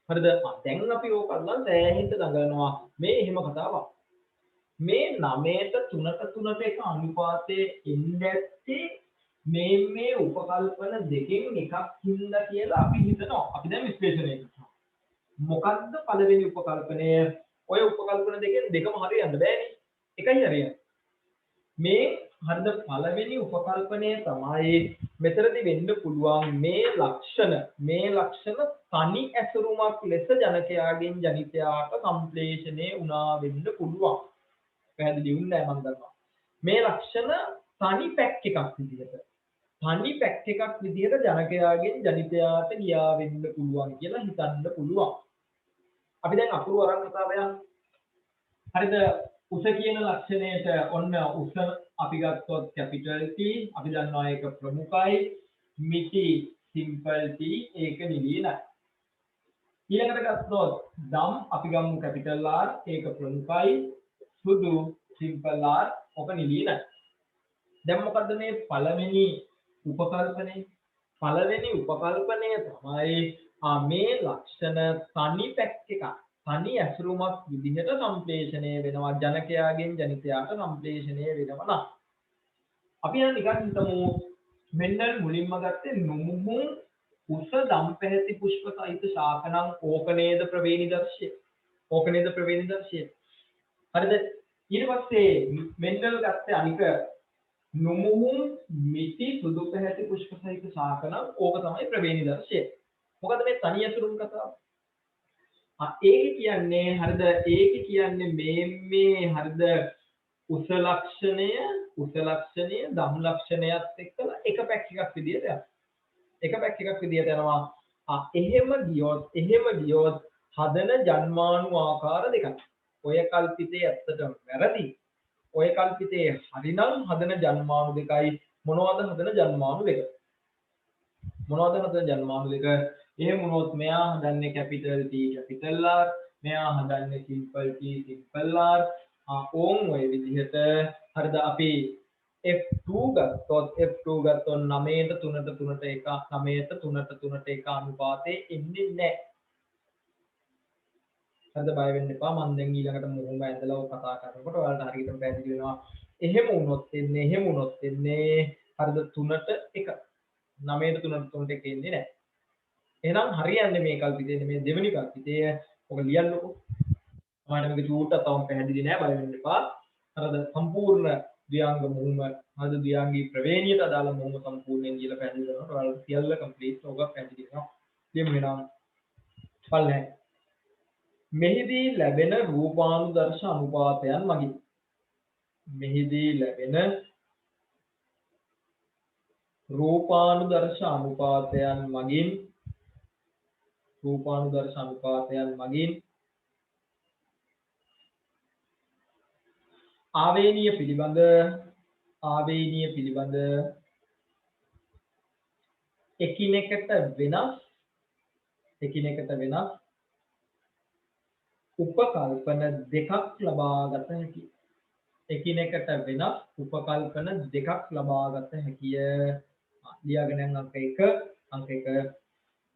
හරිද? දැන් අපි ඕක අල්ලන් සෑහෙන්න දඟලනවා. මේ එහෙම කතාවක්. මේ 9ට 3ට 3ට එක අනුපාතයේ ඉන්දැත්තේ මේ උපකල්පන දෙකෙන් එකක් හින්දා කියලා අපි හිතනවා. අපි දැන් විශ්ලේෂණය කරනවා. මොකද්ද පළවෙනි උපකල්පනය? ඔය උපකල්පන දෙකෙන් දෙකම හරියන්න බෑනේ. එකයි හරියන්නේ. මේ හරිද පළවෙනි උපකල්පනය තමයි මෙතනදී වෙන්න පුළුවන් මේ ලක්ෂණ තනි ඇසුරුමක් ලෙස ජනකයාගෙන් ජනිතයාට සම්ප්‍රේෂණය වුණා වෙන්න පුළුවන්. පැහැදිලි වුණා මම දන්නවා. මේ ලක්ෂණ තනි පැක් එකක් විදිහට ජනකයාගෙන් ජනිතයාට ගියා වෙන්න පුළුවන් කියලා හිතන්න පුළුවන්. අපි දැන් අකුරු අරන් කතා බයන්. හරිද? උස කියන ලක්ෂණයට ඔන්න උස අපි ගත්තොත් කැපිටල් T අපි දන්නවා ඒක ප්‍රමුඛයි. මිටි සිම්පල් T ඒක නිලීනයි. ඊළඟට ගත්තොත් දම් අපි ගමු කැපිටල් R ඒක ප්‍රමුඛයි. සුදු සිම්පල් R ඔක නිලීනයි. දැන් මොකද්ද මේ පළවෙනි උපකල්පනය? පළවෙනි උපකල්පනය තමයි මේ ලක්ෂණ තනි පැක් එකක් තනි ඇසුරුමක් විදිහට සම්ප්‍රේෂණය වෙනවා ජනකයාගෙන් ජනිතයාට සම්ප්‍රේෂණය වෙනවා නම් අපි නිකන් හිතමු මෙන්ඩල් මුලින්ම ගත්තේ නුමුහුම් උස දම් පැහැති පුෂ්ප සහිත ශාකනම් ඕක නේද ප්‍රවේණි දර්ශය. හරිද? ඊට පස්සේ මෙන්ඩල් ගත්තේ අනික නුමුහුම් මිටි සුදු පැහැති පුෂ්ප සහිත ශාකනම් ඕක තමයි ප්‍රවේණි දර්ශය. මොකද මේ තනි ඇසුරුම් කතාව. ඒක කියන්නේ හරිද? ඒක කියන්නේ මේ හරිද උස ලක්ෂණය දම් ලක්ෂණයත් එක්කලා එක පැක් එකක් විදියට යනවා. එහෙම ගියොත් හදන ජන්මානු ආකාර දෙකක්. ඔය කල්පිතේ ඇත්තටම වැරදි. ඔය කල්පිතේ හරිනම් හදන ජන්මානු දෙකයි මොනවද හදන ජන්මානු දෙක? මොනවද හදන ජන්මානු දෙක? එහෙම වුණොත් මෙයා හදන්නේ capital T capital R, මෙයා හදන්නේ simple T simple R. ඕන් ඔය විදිහට හරිද අපි F2 ගත්තොත් F2 ගත්තොත් 9ට 3ට 3ට 1 9ට 3ට 3ට 1 අනුපාතේ එන්නේ නැහැ. හරිද? බය වෙන්න එපා. මම දැන් ඊළඟට මොහොම ඇදලා ඔය කතා කරනකොට ඔයාලට හරියටම පැහැදිලි වෙනවා. එහෙම වුණොත් එන්නේ හරිද 3ට 1 9ට 3ට 3ට 1 එන්නේ නැහැ. එහෙනම් හරියන්නේ මේ කල්පිතේ මේ දෙවෙනි කල්පිතය. ඔක ලියන්නකෝ. මට මේක චූට්ටක් තවම පැහැදිලි නෑ බය වෙන්න එපා. හරිද? සම්පූර්ණ ද්විාංග මුහුම හරිද ද්විාංගී ප්‍රවේණියට අදාළ මුහුම සම්පූර්ණයෙන් කියලා පැහැදිලි කරනවා. ඔයාලට සියල්ල කම්ප්ලීට් ඔක පැහැදිලි වෙනවා. ලියමු වෙනවා. පල්ලෙහායි. මෙහිදී ලැබෙන රූපානුදර්ශ අනුපාතයන් මගින් මෙහිදී ලැබෙන රූපානුදර්ශ අනුපාතයන් මගින් ආවේනීය පිළිබඳ එකිනෙකට වෙනස් උපකල්පන දෙකක් ලබාගත හැකියි. එකිනෙකට වෙනස් උපකල්පන දෙකක් ලබාගත හැකිය. ලියාගෙන යන අංක 1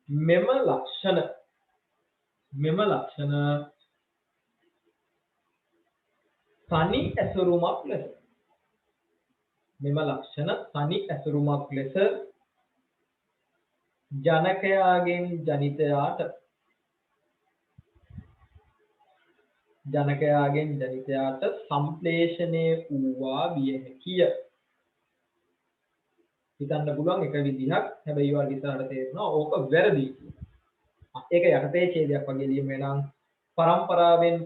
මෙම ලක්ෂණ තනි ඇසුරුමක් ලෙස ජනකයාගෙන් ජනිතයාට සම්ප්‍රේෂණය වූවා විය හැකිය. හිතන්න පුළුවන් එක විදිහක්. හැබැයි ඔයාලට ඉස්සරහට තේරෙනවා ඕක වැරදි කියලා. ඒක යටතේ ඡේදයක් වගේ ලියමු එනම් පරම්පරාවෙන්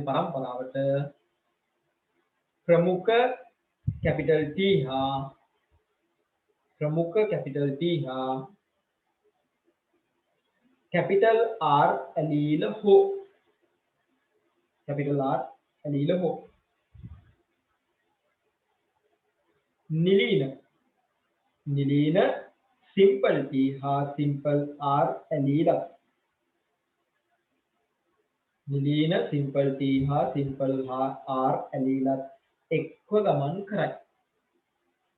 පරම්පරාවට ප්‍රමුඛ කැපිටල් T හා කැපිටල් R ඇලීල හෝ නිලීන සිම්පල් T හා සිම්පල් R ඇලීලක්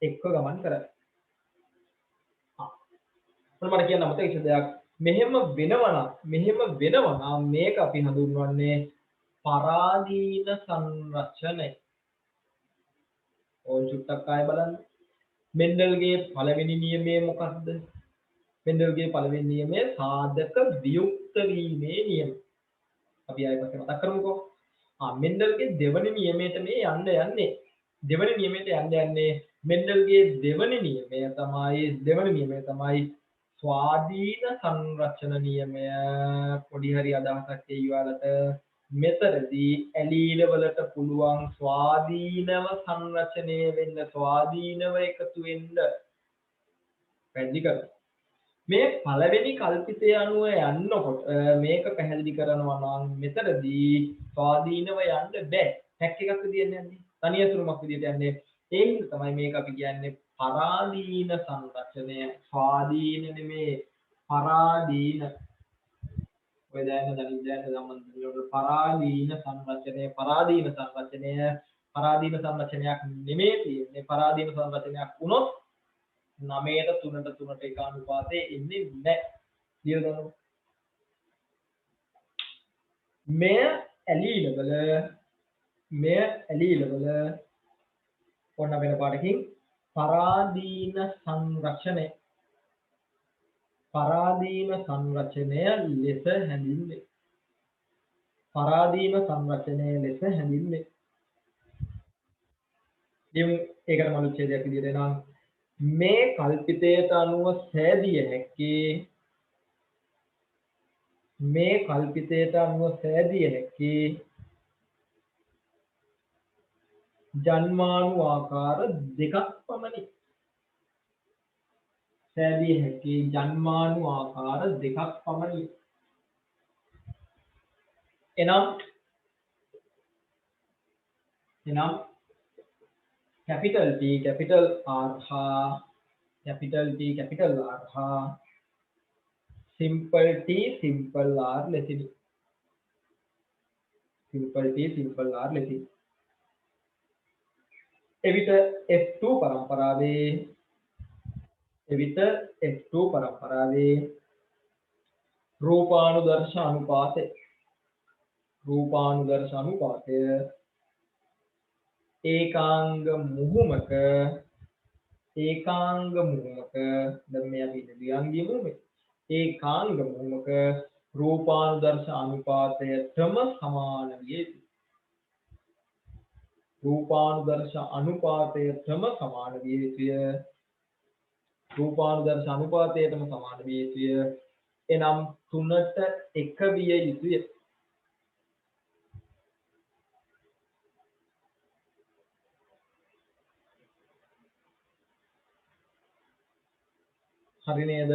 එක්ව ගමන් කරයි. මට කියන්න අමතක ඉච්ච දෙයක්. මෙහෙම වෙනවා මේක අපි හඳුන්වන්නේ පරාදීන සංරචනය. ඕන් චුට්ටක් ආයෙ බලන්න. මෙන්ඩල්ගේ පළවෙනි නියමය මොකක්ද? මෙන්ඩල්ගේ පළවෙනි නියමය සාධක වියුක්ත වීමේ නියම. අපි ආයෙ පස්සේ මතක් කරමුකෝ. මෙන්ඩල්ගේ දෙවනි නියමයට මේ යන්න යන්නේ. මෙන්ඩල්ගේ දෙවනි නියමය තමයි ස්වාධීන සංරචන නියමය. පොඩි හරි අදහසක් එයිවාලට මෙතරදී ඇලීල වලට පුළුවන් ස්වාධීනව සංරචනය වෙන්න, ස්වාධීනව එකතු වෙන්න පැහැදිලි කරනවා. මේ පළවෙනි කල්පිතය අනුව යන්නකොට මේක පැහැදිලි කරනවා නම් මෙතරදී ස්වාධීනව යන්න බෑ. හැක් එකක් විදියට යන්නේ. තනි අසුරුමක් විදියට යන්නේ. ඒ හින්දා තමයි මේක අපි කියන්නේ පරාදීන සංරචනය. ස්වාධීන නෙමේ පරාදීන. ඔය දැන් සම්බන්ධ පරාදීන සංරචනයක් නෙමේ තියෙන්නේ. පරාදීන සංරචනයක් වුණොත් 9ට 3ට 3ට 1 අනුපාතේ එන්නේ නැහැ. ලියලා ගන්නකො. මෙය ඇලීලවල ඔන්න වෙන පාඩකින් පරාදීන සංරචනය ලෙස හැඳින්වේ. ඉතින් ඒකට මළු ඡේදයක් විදිහට නම් මේ කල්පිතයට අනුව සෑදිය හැක්කේ ජන්මානු ආකාර දෙකක් පමණි. එනම් capital T capital R ha capital T capital R ha simple T simple R ලෙසිනි simple T simple R ලෙසිනි එවිට F2 පරම්පරාවේ රූපානුදර්ශ අනුපාතය ඒකාංග මුහුමක දැන් මේ අපි ද්විඅංගී මුහුමක ඒකාංග මුහුමක රූපානුදර්ශ අනුපාතයටම සමාන විය යුතුයි. රූපානුදර්ශ අනුපාතයටම සමාන විය යුතුය. එනම් 3ට 1 විය යුතුය. හරි නේද?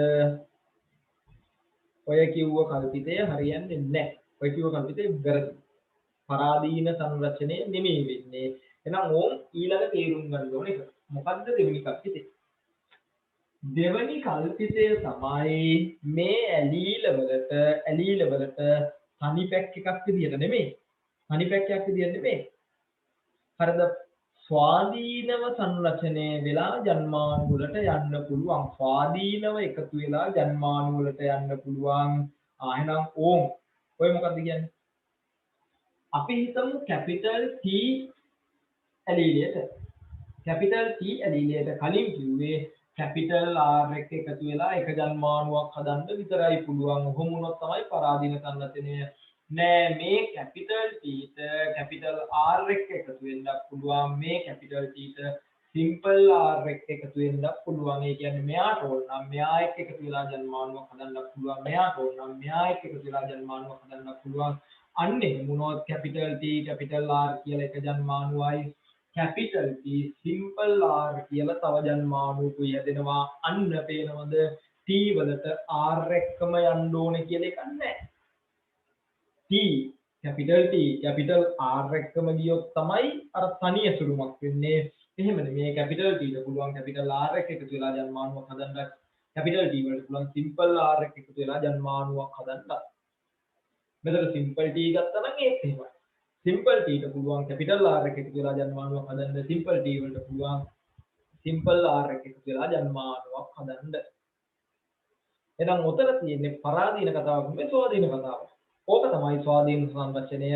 ඔය කිව්ව කල්පිතය හරියන්නේ නැහැ. ඔය කිව්ව කල්පිතය වැරදි. පරාදීන සංරචනය නෙමෙයි වෙන්නේ. එහෙනම් ඕම් ඊළඟ තේරුම් ගන්න ඕනේ එක. මොකද්ද දෙවෙනි කල්පිතය? දෙවෙනි කල්පිතය තමයි මේ ඇලීල වලට තනි පැක් එකක් විදියට නෙමෙයි. හරිද? ස්වාධීනව සංරචනය වෙලා ජන්මාණු වලට යන්න පුළුවන්. ස්වාධීනව එකතු වෙලා ජන්මාණු වලට යන්න පුළුවන්. එහෙනම් ඕම් ඔය මොකද්ද කියන්නේ? අපි හිතමු කැපිටල් T ඇලීලයට කලින් කිව්වේ කැපිටල් R එක එකතු වෙලා එක ජන්මාණුවක් හදන්න විතරයි පුළුවන්. ඔහොම වුණොත් තමයි පරාදීන සංරචනය. නෑ මේ කැපිටල් T ට කැපිටල් R එක එකතු වෙන්න පුළුවන්. මේ කැපිටල් T ට සිම්පල් R එක එකතු වෙන්න පුළුවන්. ඒ කියන්නේ මෙයාට ඕන නම් මෙයා එක්ක එකතු වෙලා ජන්මාණුවක් හදන්න පුළුවන්. මෙයාට ඕන නම් මෙයා එක්ක එකතු වෙලා ජන්මාණුවක් හදන්න පුළුවන්. අන්න එහෙම වුණොත් කැපිටල් T කැපිටල් R කියලා එක ජන්මාණුවයි කැපිටල් T සිම්පල් R කියලා තව ජන්මාණුවකුයි හැදෙනවා. අන්න පේනවද T වලට R එක්කම යන්න ඕනේ කියලා එකක් නැහැ. කැපිටල් R එක්කම ගියොත් තමයි අර තනිය සුළුමක් වෙන්නේ. එහෙම නෙමෙයි කැපිටල් T ට පුළුවන් කැපිටල් R එක එකතු වෙලා ජන්මාණුවක් හදන්න. කැපිටල් T වලට පුළුවන් සිම්පල් R එක එකතු වෙලා ජන්මාණුවක් හදන්න. මෙතන සිම්පල් T ගත්තා නම් ඒත් එහෙමයි. සිම්පල් T ට පුළුවන් කැපිටල් R එක එකතු වෙලා ජන්මාණුවක් හදන්න. සිම්පල් T වලට පුළුවන් සිම්පල් R එක එකතු වෙලා ජන්මාණුවක් හදන්න. එහෙනම් උතර තියෙන්නේ පරාදීන කතාවක් නෙමෙයි ස්වාධීන කතාවක්. ඕක තමයි ස්වාධීන සංරචනය.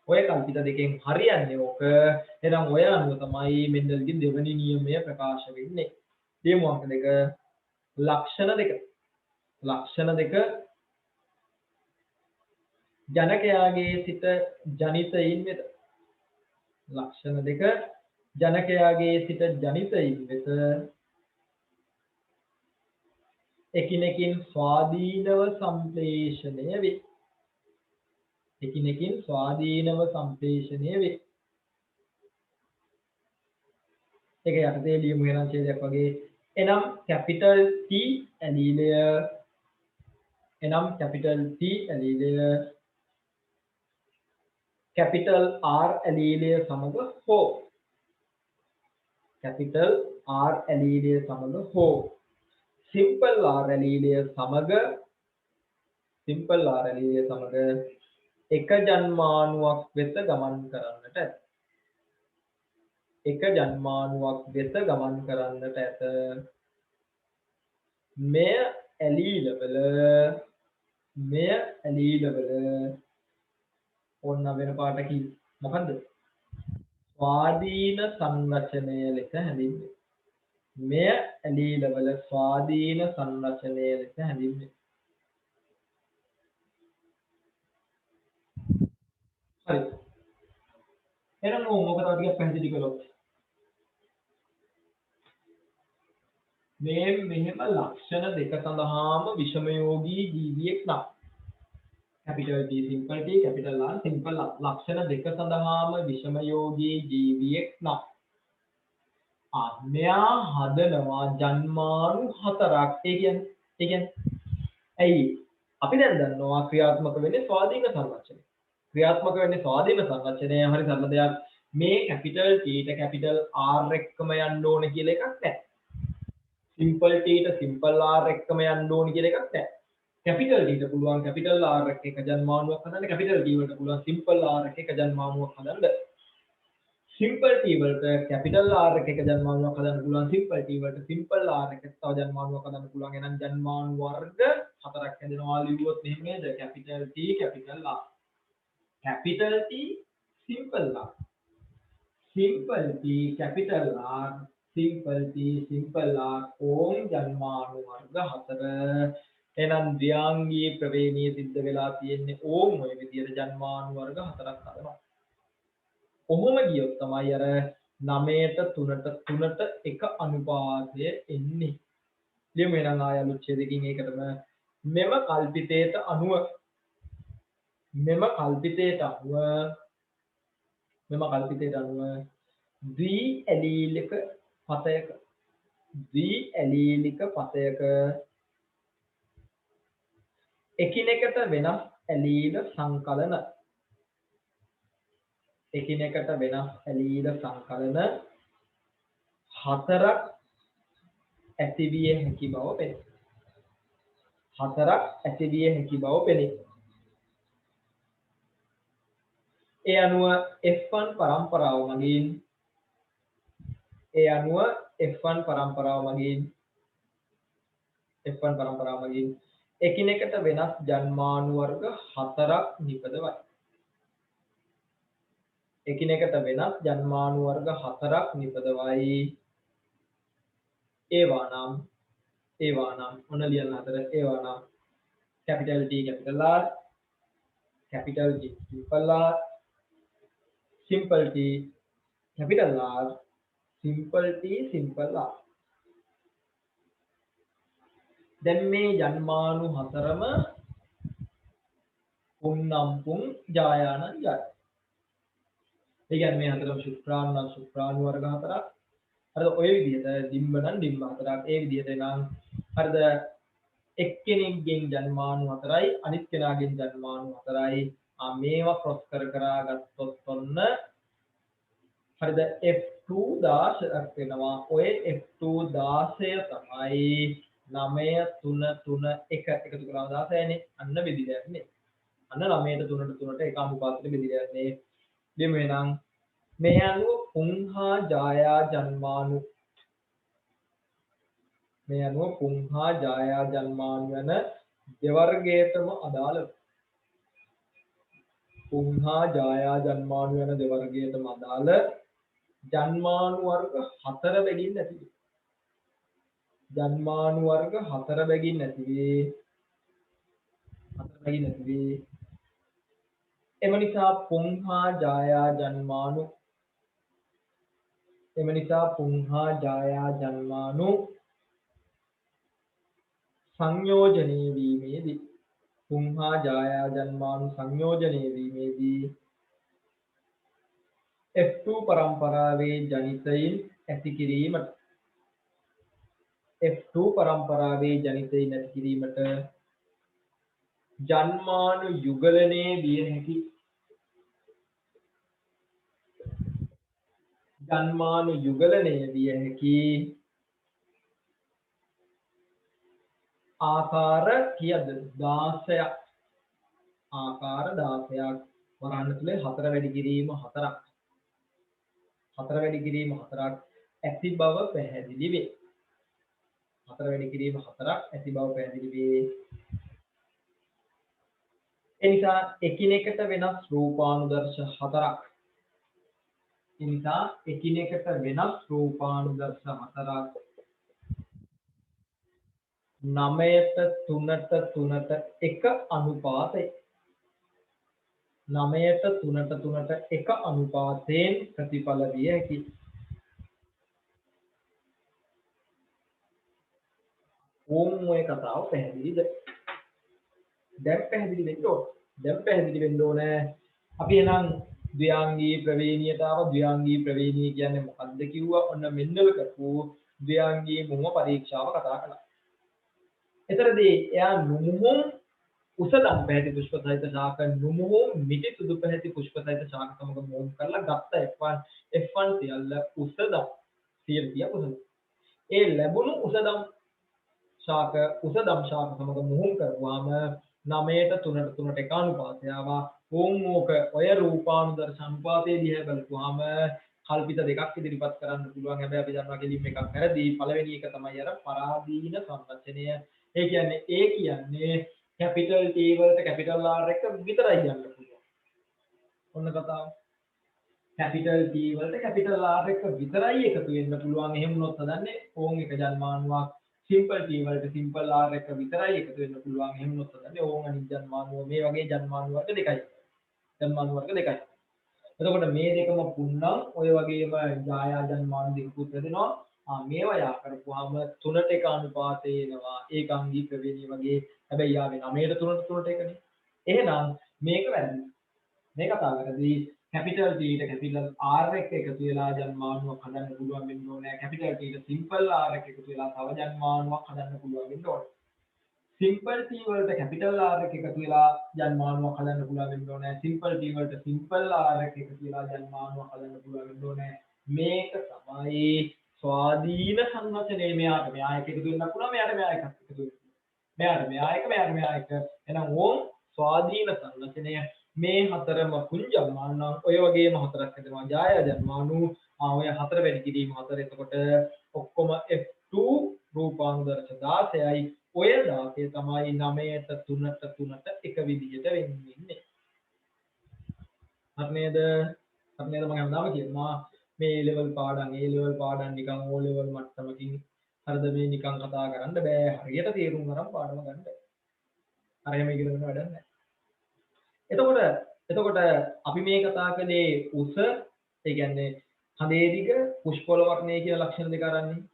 ඔය කල්පිත දෙකෙන් හරියන්නේ ඕක. එහෙනම් ඔය අනුව තමයි මෙන්ඩල්ගේ දෙවෙනි නියමය ප්‍රකාශ වෙන්නේ. දෙමු අංක දෙක. ලක්ෂණ දෙක ජනකයාගේ සිට ජනිතයින් වෙත. ලක්ෂණ දෙක ජනකයාගේ සිට ජනිතයින් වෙත එකිනෙකින් ස්වාධීනව සම්ප්‍රේෂණය වේ. ඒක යටතේ ලියමු වෙනස් ඡේදයක් වගේ. එනම් කැපිටල් T ඇලීලය කැපිටල් R ඇලීලය සමග හෝ සිම්පල් R ඇලීලය සමග එක ජන්මාණුවක් වෙත ගමන් කරන්නට ඇත. මෙය ඇලීලවල ඕන්න වෙන පාටකි මොකද්ද? ස්වාධීන සංරචනය ලෙස හැඳින්වේ. මෙය ඇලීලවල ස්වාධීන සංරචනය ලෙස හැඳින්වේ. හරි. එහෙනම් මොකද ටිකක් පැහැදිලි කළොත් මේ මෙහෙම ලක්ෂණ දෙක සඳහාම විෂමයෝගී ජීවියෙක් නම් capital T simple T capital R simple R ලක්ෂණ දෙක සඳහාම විෂමයෝගී ජීවියෙක් නම් මෙයා හදනවා ජන්මාණු 4ක්. ඒ කියන්නේ ඇයි අපි දැන් දන්නවා ක්‍රියාත්මක වෙන්නේ ස්වාධීන සංරචනය. හරි සරල දෙයක්. මේ capital T ට capital R එක්කම යන්න ඕන කියලා එකක් නැහැ. simple T ට simple R එක්කම යන්න ඕන කියලා එකක් නැහැ. capital T ට පුළුවන් capital R එක එක ජන්මානුවක් හදන්න, capital T වලට පුළුවන් simple R එක එක ජන්මානුවක් හදන්න. simple T වලට capital R එක එක ජන්මානුවක් හදන්න පුළුවන්, simple T වලට simple R එක තව ජන්මානුවක් හදන්න පුළුවන්. එහෙනම් ජන්මානු වර්ග හතරක් හැදෙනවා ලියුවොත් මෙහෙම නේද? capital T capital R. capital T simple R. simple T capital R. simple T simple R ඕම් ජන්මානු වර්ග හතර. එහෙනම් ද්විාංගී ප්‍රවේණිය සිද්ධ වෙලා තියෙන්නේ ඕම් ඔය විදිහට ජන්මානු වර්ග හතරක් හදනවා. කොහොම ගියොත් තමයි අර 9ට 3ට 3ට 1 අනුපාතය එන්නේ. ලියමු එහෙනම් ආය අලුත් ඡේදකින් ඒකටම මෙම කල්පිතයට අනුව ද්වි ඇලීලික පතයක එකිනෙකට වෙනස් ඇලීල සංකලන හතරක් ඇතිවිය හැකි බව පෙනේ. ඒ අනුව F1 පරම්පරාව මගින් එකිනෙකට වෙනස් ජන්මානු වර්ග හතරක් නිපදවයි. ඒවා නම් ඔන්න ලියන්න හතර. ඒවා නම් capital T capital R, capital T simple R, simple T capital R, simple T simple R. දැන් මේ ජන්මානු හතරම පුන්නම් පුන් ජායානම් ජය. ඒ කියන්නේ මේ හතරම ශුක්‍රාණු වර්ග හතරක්. හරිද? ඔය විදිහට ඩිම්බ නම් ඩිම්බ හතරක්. ඒ විදිහට නම් හරිද? එක්කෙනෙක්ගෙන් ජන්මානු හතරයි අනිත් කෙනාගෙන් ජන්මානු හතරයි. මේවා ක්‍රොස් කර ගත්තොත් ඔන්න හරිද? F2 16ක් වෙනවා. ඔය F2 16 තමයි 9 3 3 1 එකතු කරලා 16නේ. අන්න බෙදිලා යන්නේ. අන්න 9ට 3ට 3ට එක අනුපාතයට බෙදිලා යන්නේ. දෙමු එහෙනම් මේ අනුව පුංහා ජායා ජන්මානු යන දෙවර්ගයටම අදාළ ජන්මානු වර්ග හතර බැගින් නැතිවේ. එම නිසා පුංහා ජායා ජන්මානු සංයෝජනය වීමේදී F2 පරම්පරාවේ ජනිතයින් ඇති කිරීමට ජන්මානු යුගලනය විය හැකි ආකාර කීයද? 16ක්. වරහන් තුලේ 4 වැඩි කිරීම 4ක්. ඇති බව පැහැදිලි වේ. එනිසා එකිනෙකට වෙනස් රූපානුදර්ශ හතරක්. 9ට 3ට 3ට 1 අනුපාතයෙන් ප්‍රතිඵල විය හැකියි. ඕම් ඔය කතාව පැහැදිලිද? දැන් පැහැදිලි වෙන්න ඕනේ. අපි එහෙනම් ද්විාංගී ප්‍රවේණියට ආව. ද්විාංගී ප්‍රවේණිය කියන්නේ මොකක්ද කිව්වා? ඔන්න මෙන්නව කරපු ද්විාංගී මුම පරීක්ෂාව කතා කළා. එතරදී එයා නුමුම් උසදම් පැහැති පුෂ්ප සහිත ශාක නුමෝ මිටි සුදු පැහැති පුෂ්ප සහිත ශාක සමග මොහොම් කරලා ගත්ත F1 සියල්ල උසදම් 100% උසදම්. ඒ ලැබුණු උසදම් ශාක සමග මොහොම් කරුවාම 9ට 3ට 3ට එක අනුපාතය ආවා. ඕක ඔය රූපානුදර්ශ අනුපාතයේ දිහා බලපුවාම කල්පිත දෙකක් ඉදිරිපත් කරන්න පුළුවන්. හැබැයි අපි දන්නවා කෙලින්ම එකක් වැරදි. පළවෙනි එක තමයි අර පරාදීන සංරචනය. ඒ කියන්නේ කැපිටල් T වලට කැපිටල් R එක විතරයි යන්න පුළුවන්. ඔන්න කතාව. කැපිටල් T වලට කැපිටල් R එක විතරයි එකතු වෙන්න පුළුවන්. එහෙම වුණොත් හදන්නේ ඕන් එක ජන්මානුවක්. සිම්පල් T වලට සිම්පල් R එක විතරයි එකතු වෙන්න පුළුවන්. එහෙම වුණොත් හදන්නේ ඕන් අනිත් ජන්මානුව මේ වගේ ජන්මානු වර්ග දෙකයි. ජන්මානු වර්ග දෙකයි. එතකොට මේ දෙකම පුන්නම් ඔය වගේම ජායා ජන්මානු දෙකකුත් වෙනවා. මේවා යා කරපුවාම 3ට 1 අනුපාතේ එනවා. ඒකාංගී ප්‍රවේණිය වගේ. හැබැයි යාවේ 9ට 3ට 3ට එකනේ. එහෙනම් මේක වැරදි. මේ කතාවකදී කැපිටල් T ට කැපිටල් R එක එකතු වෙලා ජන්මානුවක් හදන්න පුළුවන් වෙන්න ඕනේ. කැපිටල් T ට සිම්පල් R එක එකතු වෙලා තව ජන්මානුවක් හදන්න පුළුවන් වෙන්න ඕනේ. සිම්පල් T වලට කැපිටල් R එක එකතු වෙලා ජන්මානුවක් හදන්න පුළුවන් වෙන්න ඕනේ. සිම්පල් T වලට සිම්පල් R එක එකතු වෙලා ජන්මානුවක් හදන්න පුළුවන් වෙන්න ඕනේ. මේක තමයි ස්වාධීන සංරචනයේ මෙයා එක එකතු වෙන්න පුළුවන්. මෙයාට මෙයා එකක් එකතු වෙන්න පුළුවන්. මෙයාට මෙයා එක. එහෙනම් ඕම් ස්වාධීන සංරචනය මේ හතරම පුංජම්මාන ඔය වගේම හතරක් හදනවා ජාය ජන්මානු ඔය හතර වැඩි කිරීම හතර එතකොට ඔක්කොම F2 රූපානුදර්ශ 16යි ඔය 16 තමයි 9ට 3ට 3ට එක විදිහට වෙන්නේ. හරි නේද මම හැමදාම කියනවා මේ A level පාඩම් නිකන් O level මට්ටමකින් හරිද මේ නිකන් කතා කරන්න බෑ හරියට තේරුම් ගන්න පාඩම ගන්න. අර එහෙම ඉගෙන ගන්න වැඩක් නැහැ. එතකොට අපි මේ කතා කළේ උස ඒ කියන්නේ හඳේ දිග පුෂ්පවල වර්ණය කියන ලක්ෂණ දෙක අරන්නේ.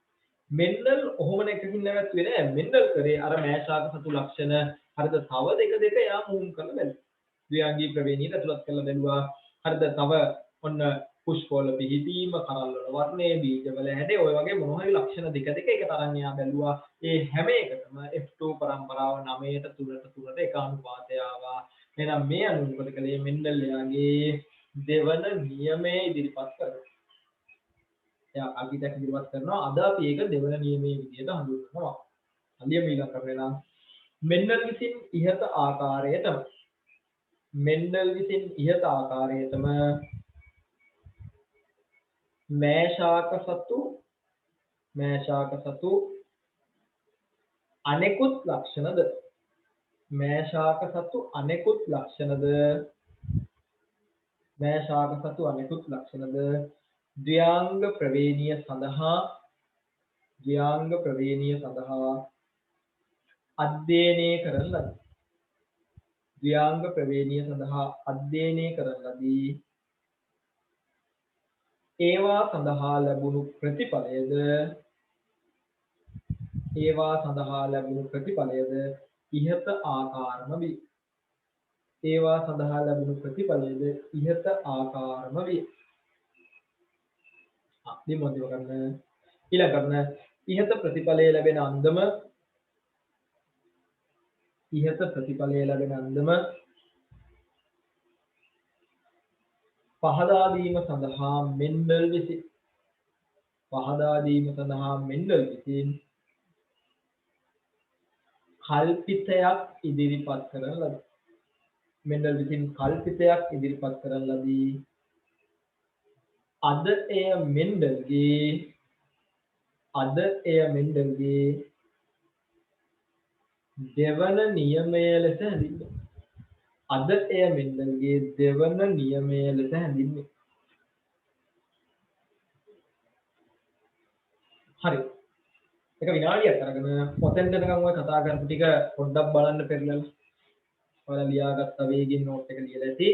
මෙන්ඩල් ඔහොම එකකින් නැවතුනේ නෑ. මෙන්ඩල් කරේ අර මෑෂාක සතු ලක්ෂණ හරිද තව දෙක යා මූම් කරලා බැලුවා. ද්විඅංගී ප්‍රවේණියට ඇතුළත් කරලා බැලුවා. හරිද තව ඔන්න පුෂ්පවල පිහිටීම කරල් වල වර්ණය බීජවල හැඩේ ඔය වගේ මොනවා හරි ලක්ෂණ දෙක එකට අරන් යා බැලුවා. ඒ හැම එකටම F2 පරම්පරාව 9ට 3ට 3ට එක අනුපාතය ආවා. එහෙනම් මේ අනුව මොකද කළේ මෙන්ඩල් යාගේ දෙවන නියමය ඉදිරිපත් කරනවා. එයා අල්පිටක් ඉදිරිපත් කරනවා. අද අපි ඒක දෙවන නියමයේ විදිහට හඳුන්වනවා. අලිය මීලා කරේ නම් මෙන්ඩල් විසින් ඉහත ආකාරයටම මෑෂාක සතු අනෙකුත් ලක්ෂණද ද්විාංග ප්‍රවේණිය සඳහා අධ්‍යයනය කරන ලදී. ඒවා සඳහා ලැබුණු ප්‍රතිඵලයද ඉහත ආකාරම වේ. ඊළඟට ඉහත ප්‍රතිඵලය ලැබෙන අන්දම පහදා දීම සඳහා මෙන්ඩල් විසින් කල්පිතයක් ඉදිරිපත් කරන ලදී. අද එය මෙන්ඩල්ගේ දෙවන නියමය ලෙස හැඳින්වේ. හරි. එක විනාඩියක් අරගෙන පොතෙන් දෙනකම් ඔය කතා කරපු ටික පොඩ්ඩක් බලන්න පෙරලලා. ඔයාලා ලියාගත්ත වේගින් නෝට් එක ලියලා ඇති.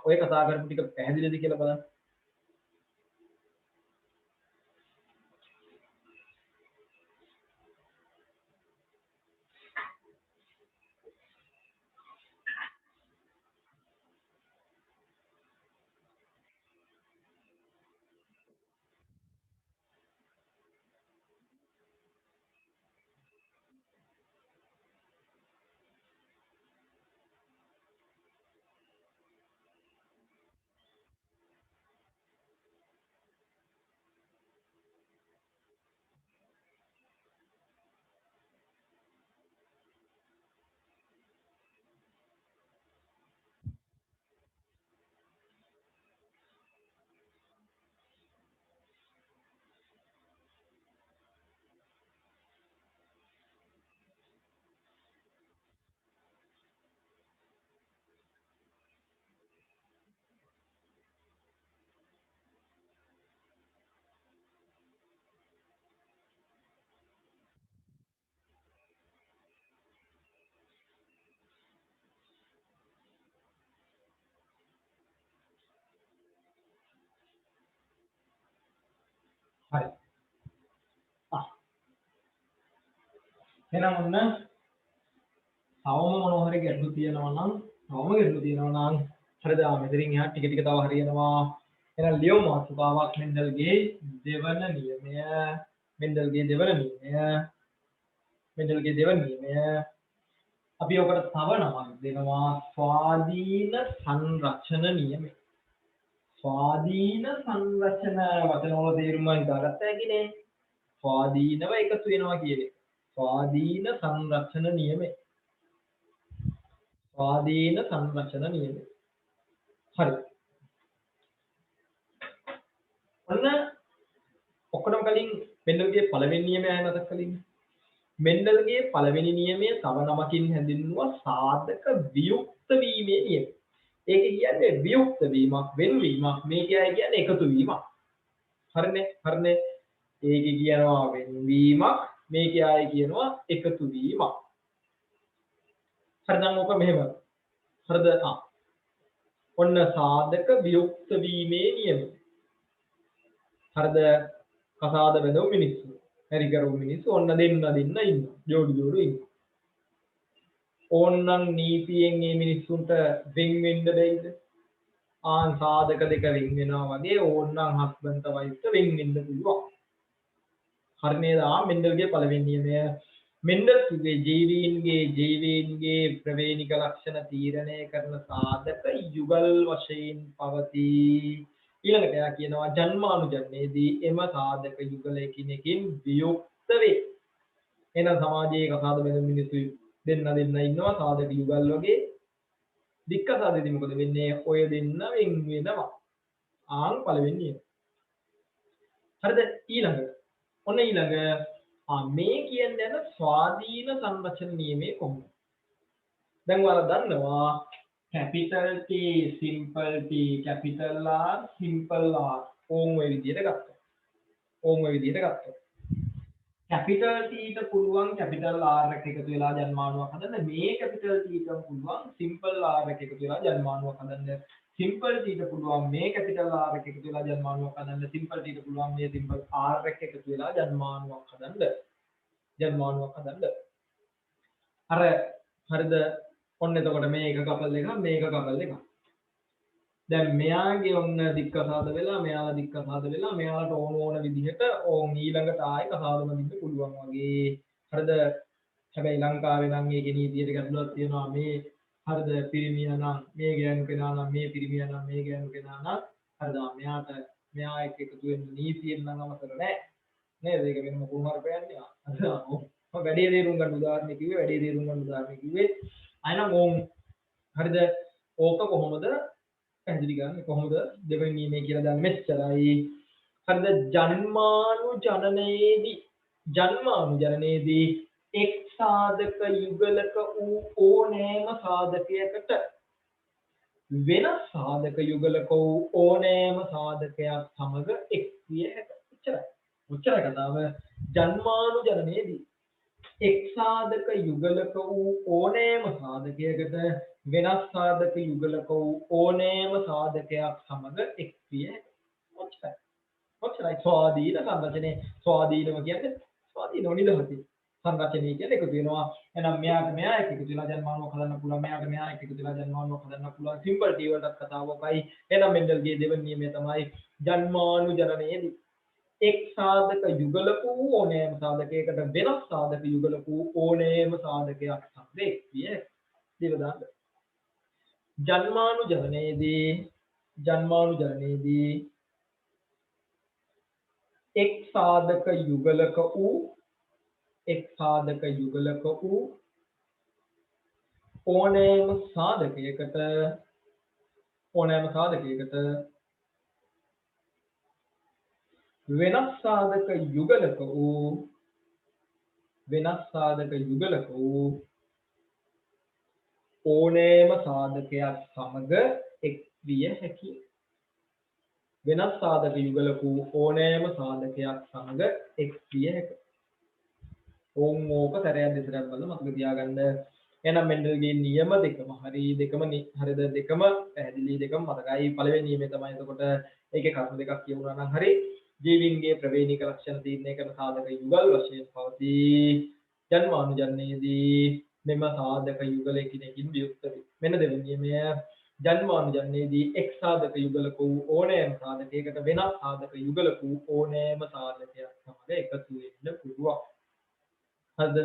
ඔය කතා කරපු ටික පැහැදිලිද කියලා බලන්න. හරි. එහෙනම් ඔන්න තවම මොනවා හරි ගැටලු තියෙනවා නම් හරිද? මෙතනින් එහා ටික ටික තව හරියනවා. එහෙනම් ලියමු මාතෘකාවක් මෙන්ඩල්ගේ දෙවන නියමය. අපි ඔකට තව නමක් දෙනවා ස්වාධීන සංරචන නියමය. ස්වාධීන සංරචන වචන වල තේරුම හිතාගත්ත හැකිනේ. ස්වාධීනව එකතු වෙනවා කියන එක. ස්වාධීන සංරචන නියමය. ස්වාධීන සංරචන නියමය. හරි. ඔන්න ඔක්කොටම කලින් මෙන්ඩල්ගේ පළවෙනි නියමය ආයෙ මතක් කලින්. මෙන්ඩල්ගේ පළවෙනි නියමය තව නමකින් හැඳින්වුවා සාධක වියුක්ත වීමේ නියමය. ඒක කියන්නේ වියුක්ත වීමක්, වෙන්වීමක්. මේක කියන්නේ එකතු වීමක්. හරිනේ. ඒක කියනවා වෙන්වීමක්, මේක කියනවා එකතු වීමක්. හරි දැන් ඔක මෙහෙම. හරිද? ඔන්න සාධක වියුක්ත වීමේ නියමය. හරිද? කසාද බැඳපු මිනිස්සු, හරි කරපු මිනිස්සු ඔන්න දෙන්න ඉන්නවා. ජෝඩු ඉන්නවා. ඕන්නම් නීතියෙන් මේ මිනිස්සුන්ට වෙන් වෙන්න බැයිද? සාධක දෙක වෙන් වෙනවා වගේ ඕන්නම් හස්බන්ඩ් වයිෆ්ට වෙන් වෙන්න පුළුවන්. හරි නේද? මෙන්ඩල්ගේ පළවෙනි නියමය. මෙන්ඩල් කිව්වේ ජීවීන්ගේ ප්‍රවේණික ලක්ෂණ තීරණය කරන සාධක යුගල් වශයෙන් පවතී. ඊළඟට එයා කියනවා ජන්මානුජන්මේදී එම සාධක යුගල එකිනෙකින් වියුක්ත වේ. එහෙනම් සමාජයේ කසාද බැඳ මිනිස්සු දෙන්න ඉන්නවා සාධක යුගල් වගේ. දික්කසාදෙදී මොකද වෙන්නේ? ඔය දෙන්න වෙන් වෙනවා. පළවෙනි නියමය. හරිද? ඊළඟ මේ කියන්නේ යන ස්වාධීන සංරචන නියමයේ කොහොමද? දැන් ඔයාලා දන්නවා capital T, simple T, capital R, simple R ඕම් ඔය විදිහට ගත්තා. capital T ට පුළුවන් capital R එක එකතු වෙලා ජන්මානුවක් හදන්න. මේ capital T ට පුළුවන් simple R එක එකතු වෙලා ජන්මානුවක් හදන්න. simple T ට පුළුවන් මේ capital R එක එකතු වෙලා ජන්මානුවක් හදන්න. simple T ට පුළුවන් මේ simple R එක එකතු වෙලා ජන්මානුවක් හදන්න. හරිද? ඔන්න එතකොට මේක කපල් එකක්, මේක කපල් එකක්. දැන් මෙයාගේ ඔන්න දික්කසාද වෙලා, මෙයාලා දික්කසාද වෙලා, මෙයාලට ඕන විදිහට ඕන් ඊළඟට ආයෙ කසාද බඳින්න පුළුවන් වගේ. හරිද? හැබැයි ලංකාවේ නම් මේකේ නීතියට ගැටලුවක් තියෙනවා. මේ හරිද? පිරිමියා නම් මේ ගෑනු කෙනා නම් මේ පිරිමියා නම් මේ ගෑනු කෙනා නම් හරිද? මෙයා එක්ක එකතු වෙන්න නීතියෙන් නම් අවසර නැහැ. නේද? ඒක වෙනම කුමාර ප්‍රයන්නේ. වැඩේ තේරුම් ගන්න උදාහරණ කිව්වේ. අයනම් ඕම් හරිද? ඕක කොහොමද පැහැදිලි කරන්නේ? කොහොමද දෙවෙනි නියමය කියලා දාන්න මෙච්චරයි. හරිද? ජන්මානුජනනයේදී එක් සාධක යුගලක වූ ඕනෑම සාධකයකට වෙනස් සාධක යුගලක වූ ඕනෑම සාධකයක් සමග එක් විය හැකියි. ඔච්චරයි කතාව. ජන්මානුජනනයේදී එක් සාධක යුගලක වූ ඕනෑම සාධකයකට වෙනස් සාධක යුගලක වූ ඕනෑම සාධකයක් සමග එක් විය හැකියි. ඔච්චරයි ස්වාධීන සංරචනය. ස්වාධීනව කියන්නේ ස්වාධීනව නිදහසේ. සංරචනය කියන්නේ එකතු වෙනවා. එහෙනම් මෙයාට මෙයා එක්ක එකතු වෙලා ජන්මානුවක් හදන්න පුළුවන්. මෙයාට මෙයා එක්ක එකතු වෙලා ජන්මානුවක් හදන්න පුළුවන්. සිම්පල් T වලට කතාව ඔකයි. එහෙනම් මෙන්ඩල්ගේ දෙවෙනි නියමය තමයි ජන්මානුජනනයේදී එක් සාධක යුගලක වූ ඕනෑම සාධකයකට වෙනස් සාධක යුගලක වූ ඕනෑම සාධකයක් සමග එක් විය හැකියි. ජන්මානුජනනයේදී එක් සාධක යුගලක වූ ඕනෑම සාධකයකට වෙනස් සාධක යුගලක වූ ඕනෑම සාධකයක් සමග එක් විය හැකියි. වෙනස් සාධක යුගලක වූ ඕනෑම සාධකයක් සමග එක් විය හැකියි. ඕක සැරයක් දෙසරයක් බලලා මතක තියාගන්න. එහෙනම් මෙන්ඩල්ගේ නියම දෙකම හරිද? දෙකම පැහැදිලි, දෙකම මතකයි. පළවෙනි නියමය තමයි එතකොට ඒකේ කරුණු දෙකක් කියවුණා නම් හරි. ජීවින්ගේ ප්‍රවේණික ලක්ෂණ තීරණය කරන සාධක යුගල් වශයෙන් පවතී. ජන්මානුජන්නේදී මෙම සාධක යුගල එකිනෙකින් වියුක්ත වේ. මෙන්න දෙවෙනි නියමය. ජන්මානුජන්නේදී එක් සාධක යුගලක වූ ඕනෑම සාධකයකට වෙනස් සාධක යුගලක වූ ඕනෑම සාධකයක් සමග එකතු වෙන්න පුළුවන්. හරිද?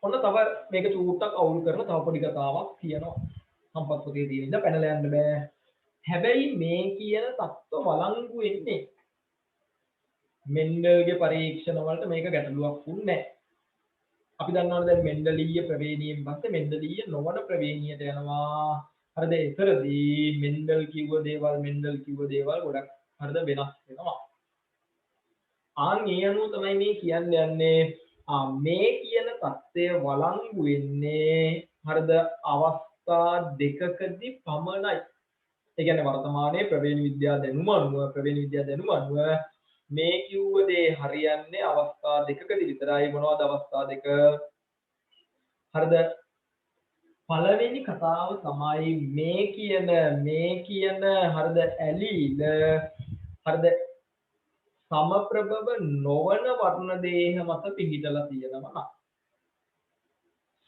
ඔන්න තව මේක චූට්ටක් අවුල් කරන තව පොඩි කතාවක් තියෙනවා. සම්පත් පොතේ තියෙන ඉඳලා පැනලා යන්න බෑ. හැබැයි මේ කියන தত্ত্ব වළංගු වෙන්නේ මෙන්ඩල්ගේ පරීක්ෂණ වලට මේක ගැටලුවක් වුණේ නැහැ. අපි දන්නවනේ දැන් මෙන්ඩලීය ප්‍රවේණියෙන් පස්සේ මෙන්ඩලීය නොවන ප්‍රවේණියට යනවා. හරිද? ඒතරදී මෙන්ඩල් කිව්ව දේවල් ගොඩක් හරිද වෙනස් වෙනවා. ඒ අනුව තමයි මේ කියන්න යන්නේ. මේ කියන தත්ත්වය වළංගු වෙන්නේ හරිද අවස්ථා දෙකකදී පමණයි. ඒ කියන්නේ වර්තමානයේ ප්‍රවේණි විද්‍යා දැනුම අනුව මේ කිව්ව දේ හරියන්නේ අවස්ථා දෙකකදී විතරයි. මොනවද අවස්ථා දෙක? හරිද? පළවෙනි කතාව තමයි මේ කියන හරිද ඇලීල හරිද සමප්‍රභව නොවන වර්ණ දේහ මත පිහිටලා තියෙනවා නම්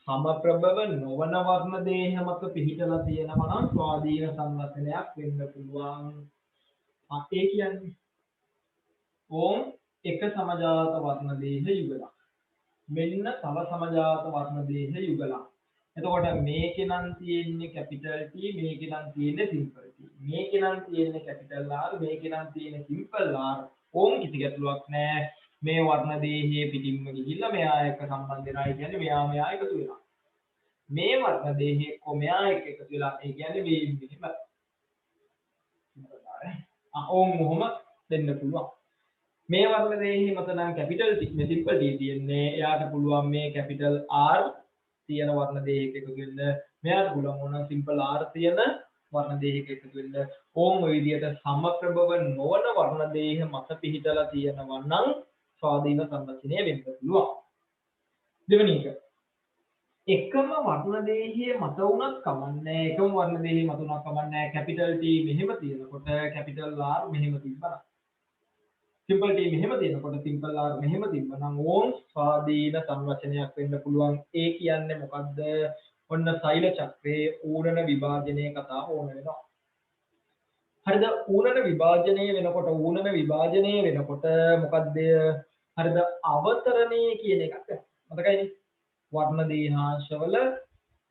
සමප්‍රභව නොවන වර්ණ දේහ මත පිහිටලා තියෙනවා නම් ස්වාධීන සංවචනයක් වෙන්න පුළුවන්. ඒ කියන්නේ ඕම් එක සමජාත වර්ණ දේහ යුගලක්. මෙන්න තව සමජාත වර්ණ දේහ යුගලක්. එතකොට මේකේ නම් තියෙන්නේ කැපිටල් T, මේකේ නම් තියෙන්නේ සිම්පල් T. මේකේ නම් තියෙන්නේ කැපිටල් R, මේකේ නම් තියෙන්නේ සිම්පල් R. ඕම් කිසි ගැටලුවක් නැහැ. මේ වර්ණ දේහයේ පිටින්ම ගිහිල්ලා මෙයා එක්ක සම්බන්ධ වෙනවා. කියන්නේ මෙයා එකතු වෙනවා. මේ වර්ණ දේහයේ කොමයා එක්ක එකතු වෙලා ඒ කියන්නේ මේ මෙහෙම. ඕම් මොහොම දෙන්න පුළුවන්. මේ වර්ණ දේහයේ මත නම් කැපිටල් T, මේ සිම්පල් T තියෙන්නේ. එයාට පුළුවන් මේ කැපිටල් R තියෙන වර්ණ දේහයක එකතු වෙන්න. මෙයාට පුළුවන් වුණා සිම්පල් R තියෙන වර්ණ දේහයක එකතු වෙන්න. ඕම් ඔය විදිහට සමප්‍රභව නොවන වර්ණ දේහ මත පිහිටලා තියෙනවා නම් ස්වාධීන සංවචනය වෙන්න පුළුවන්. දෙවෙනි එක. එකම වර්ණ දේහයේ මත උනත් කමන්නේ. එකම වර්ණ දේහයේ මත උනත් කමන්නේ. කැපිටල් T මෙහෙම තියෙනකොට කැපිටල් R මෙහෙම තිබ්බනම්. සිම්පල් T මෙහෙම තියෙනකොට සිම්පල් R මෙහෙම තිබ්බනම් ඕම් ස්වාධීන සංවචනයක් වෙන්න පුළුවන්. ඒ කියන්නේ මොකද්ද? ඔන්න සෛල චක්‍රයේ ඌරණ විභාජනයේ කතාව ඕන වෙනවා. හරිද? ඌරණ විභාජනය වෙනකොට මොකද්ද? හරිද? අවතරණය කියන එකක් මතකයිනේ. වර්ණ දේහාංශවල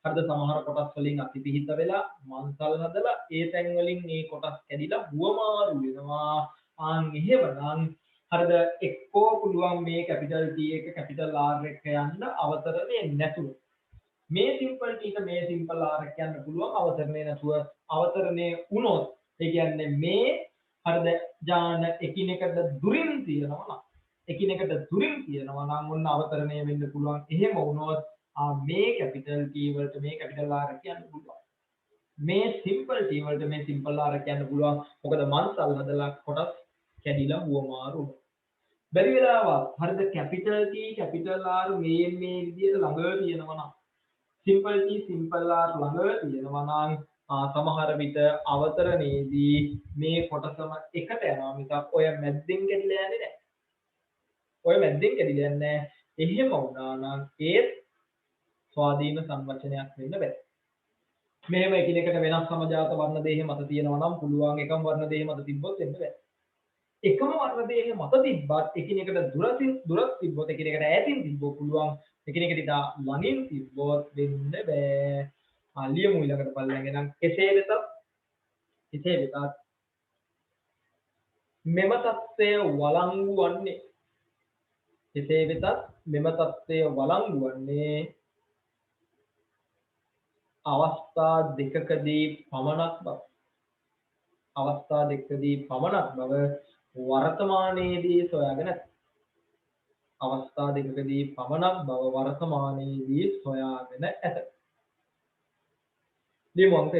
හරිද සමහර කොටස් වලින් අතිපිහිත වෙලා මන්සල් හදලා ඒ තැන් වලින් මේ කොටස් කැඩිලා හුවමාරු වෙනවා. එහෙමනම් හරිද එක්කෝ පුළුවන් මේ කැපිටල් T එක කැපිටල් R එක යන්න අවතරණය නැතුව මේ සිම්පල් T එක මේ සිම්පල් R එක යන්න පුළුවන් අවතරණය නැතුව. අවතරණය වුණොත් ඒ කියන්නේ මේ හරිද ජාන එකිනෙකට දුරින් තියෙනවා නම් ඔන්න අවතරණය වෙන්න පුළුවන්. එහෙම වුණොත් මේ කැපිටල් T වලට මේ කැපිටල් R කියන්න පුළුවන්. මේ සිම්පල් T වලට මේ සිම්පල් R කියන්න පුළුවන්. මොකද මන්සල් හදලා කොටස් කැඩිලා හුවමාරු වුණා. බැරි වෙලාවක් හරිද කැපිටල් T කැපිටල් R මේ විදිහට ළඟ තියෙනවා නම් සිම්පල් T සිම්පල් R ළඟ තියෙනවා නම් සමහර විට අවතරණයේදී මේ කොටසම එකට යනවා මිසක් ඔය මැද්දෙන් කැඩිලා යන්නේ නැහැ. එහෙම වුණා නම් ඒත් ස්වාධීන සංවචනයක් වෙන්න බෑ. මෙහෙම එකිනෙකට වෙනස් සමජාත වර්ණ දේහ මත තියෙනවා නම් පුළුවන්. එකම වර්ණ දේහ මත තිබ්බොත් වෙන්න බෑ. එකම වර්ණ දේහ මත තිබ්බත් එකිනෙකට දුරස් තිබ්බොත් එකිනෙකට ඈතින් තිබ්බොත් පුළුවන්. එකිනෙකට ඉතා ළඟින් තිබ්බොත් වෙන්න බෑ. ලියමු ඊළඟට බලන්න. එහෙනම් කෙසේ වෙතත් මෙම தත්ත්වය වළංගු වන්නේ අවස්ථා දෙකකදී පමණක් බව වර්තමානයේදී සොයාගෙන ඇත. ලියමු අංක 1.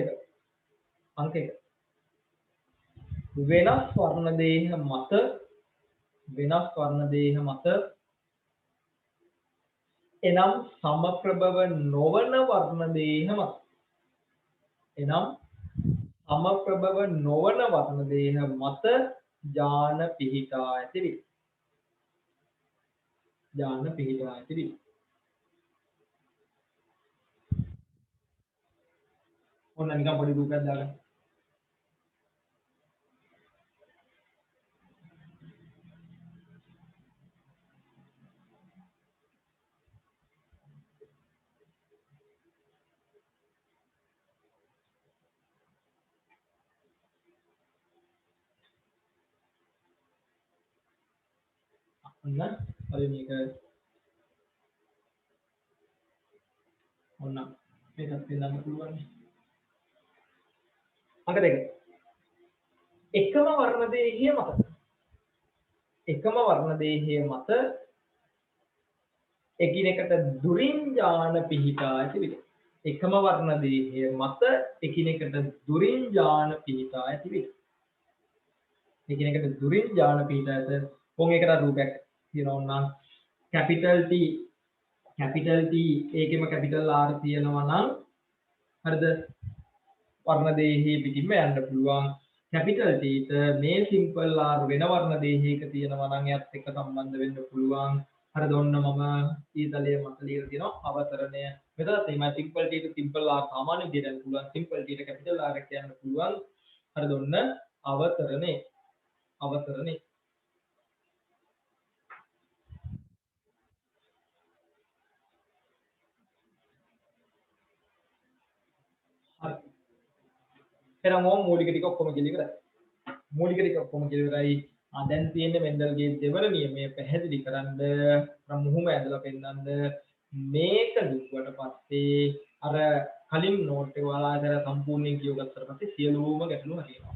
වෙනස් වර්ණ දේහ මත එනම් සමප්‍රභව නොවන වර්ණ දේහ මත සමප්‍රභව නොවන වර්ණ දේහ මත ඥාන පිහිටා ඇති වේ. ඥාන පිහිටා ඇති වේ. ඔන්න නිකන් පොඩි රූපයක් දාගන්න. ඔන්න හරි මේක ඔන්න මේකත් පෙන්නන්න පුළුවන්. අංක දෙක. එකම වර්ණ දේහය මත එකිනෙකට දුරින් ඥාන පිහිටා ඇති වේ. එකම වර්ණ දේහය මත එකිනෙකට දුරින් ඥාන පිහිටා ඇති වේ. එකිනෙකට දුරින් ඥාන පිහිටා ඇත. කොන් එකට රූපයක් තියෙනවා නම් කැපිටල් T ඒකෙම කැපිටල් R තියෙනවා නම් හරිද? වර්ණ දේහයේ පිටින්ම යන්න පුළුවන්. කැපිටල් T ට මේ සිම්පල් R වෙන වර්ණ දේහයක තියෙනවා නම් එයත් එක්ක සම්බන්ධ වෙන්න පුළුවන්. හරිද? ඔන්න මම ඊතලයේ මත ලියලා තියෙනවා අවතරණය. මෙතන තමයි සිම්පල් T ට සිම්පල් R සාමාන්‍ය විදිහට යන්න පුළුවන්. සිම්පල් T ට කැපිටල් R එක යන්න පුළුවන්. හරිද? ඔන්න අවතරණය. හරි. එහෙනම් ඕම් මූලික ටික ඔක්කොම කියලා ඉවරයි. දැන් තියෙන්නේ මෙන්ඩල්ගේ දෙවන නියමය පැහැදිලි කරන්න මුහුම ඇදලා පෙන්නන්න මේක දුක්වට පස්සේ අර කලින් නෝට් එක ඔයාලා සම්පූර්ණයෙන් කියවගත්තට පස්සේ සියලුම ගැටලු හරියනවා.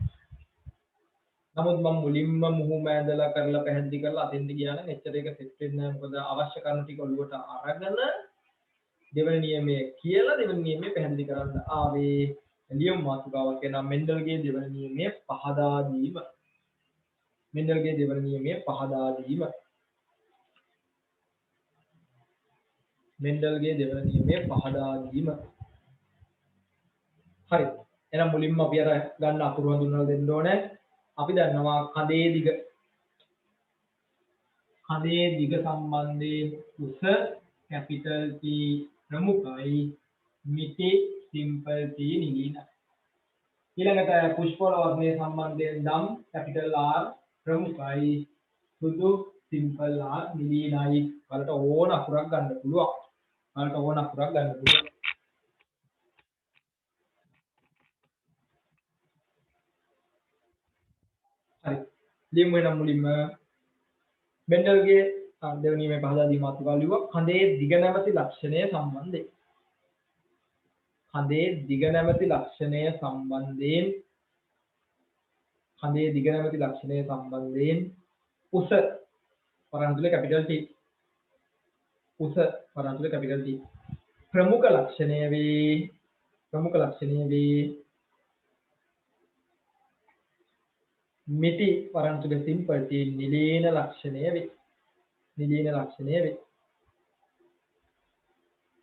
නමුත් මම මුලින්ම මුහුම ඇදලා කරලා පැහැදිලි කරලා අතෙන්ට ගියා නම් එච්චර එක සෙට් වෙන්නේ නැහැ. මොකද අවශ්‍ය කරුණු ටික ඔළුවට අරගෙන දෙවන නියමය කියලා දෙවන නියමය පැහැදිලි කරන්න ආවේ. ලියමු මාතෘකාවක් එනම් මෙන්ඩල්ගේ දෙවන නියමය පහදා දීම. හරි. එහෙනම් මුලින්ම අපි අර ගන්න අකුරු හඳුන්වලා දෙන්න ඕනේ. අපි දන්නවා කඳේ දිග සම්බන්ධයෙන් උස කැපිටල් T ප්‍රමුඛයි, මිටි සිම්පල් T නිලීනයි. ඊළඟට පුෂ්පවල වර්ණයේ සම්බන්ධයෙන් නම් කැපිටල් R ප්‍රමුඛයි, සුදු සිම්පල් R නිලීනයි. වලට ඕන අකුරක් ගන්න පුළුවන්. හරි. ලියමු වෙන මුලින්ම මෙන්ඩල්ගේ දෙවනි මේ පහදා දීම මාතෘකාව ලිව්වා කඳේ දිග නැමැති ලක්ෂණය සම්බන්ධයෙන් උස වරන්තුලේ කැපිටල් T ප්‍රමුඛ ලක්ෂණය වේ මිටි වරන්තුලේ සිම්පල් T නිලීන ලක්ෂණය වේ.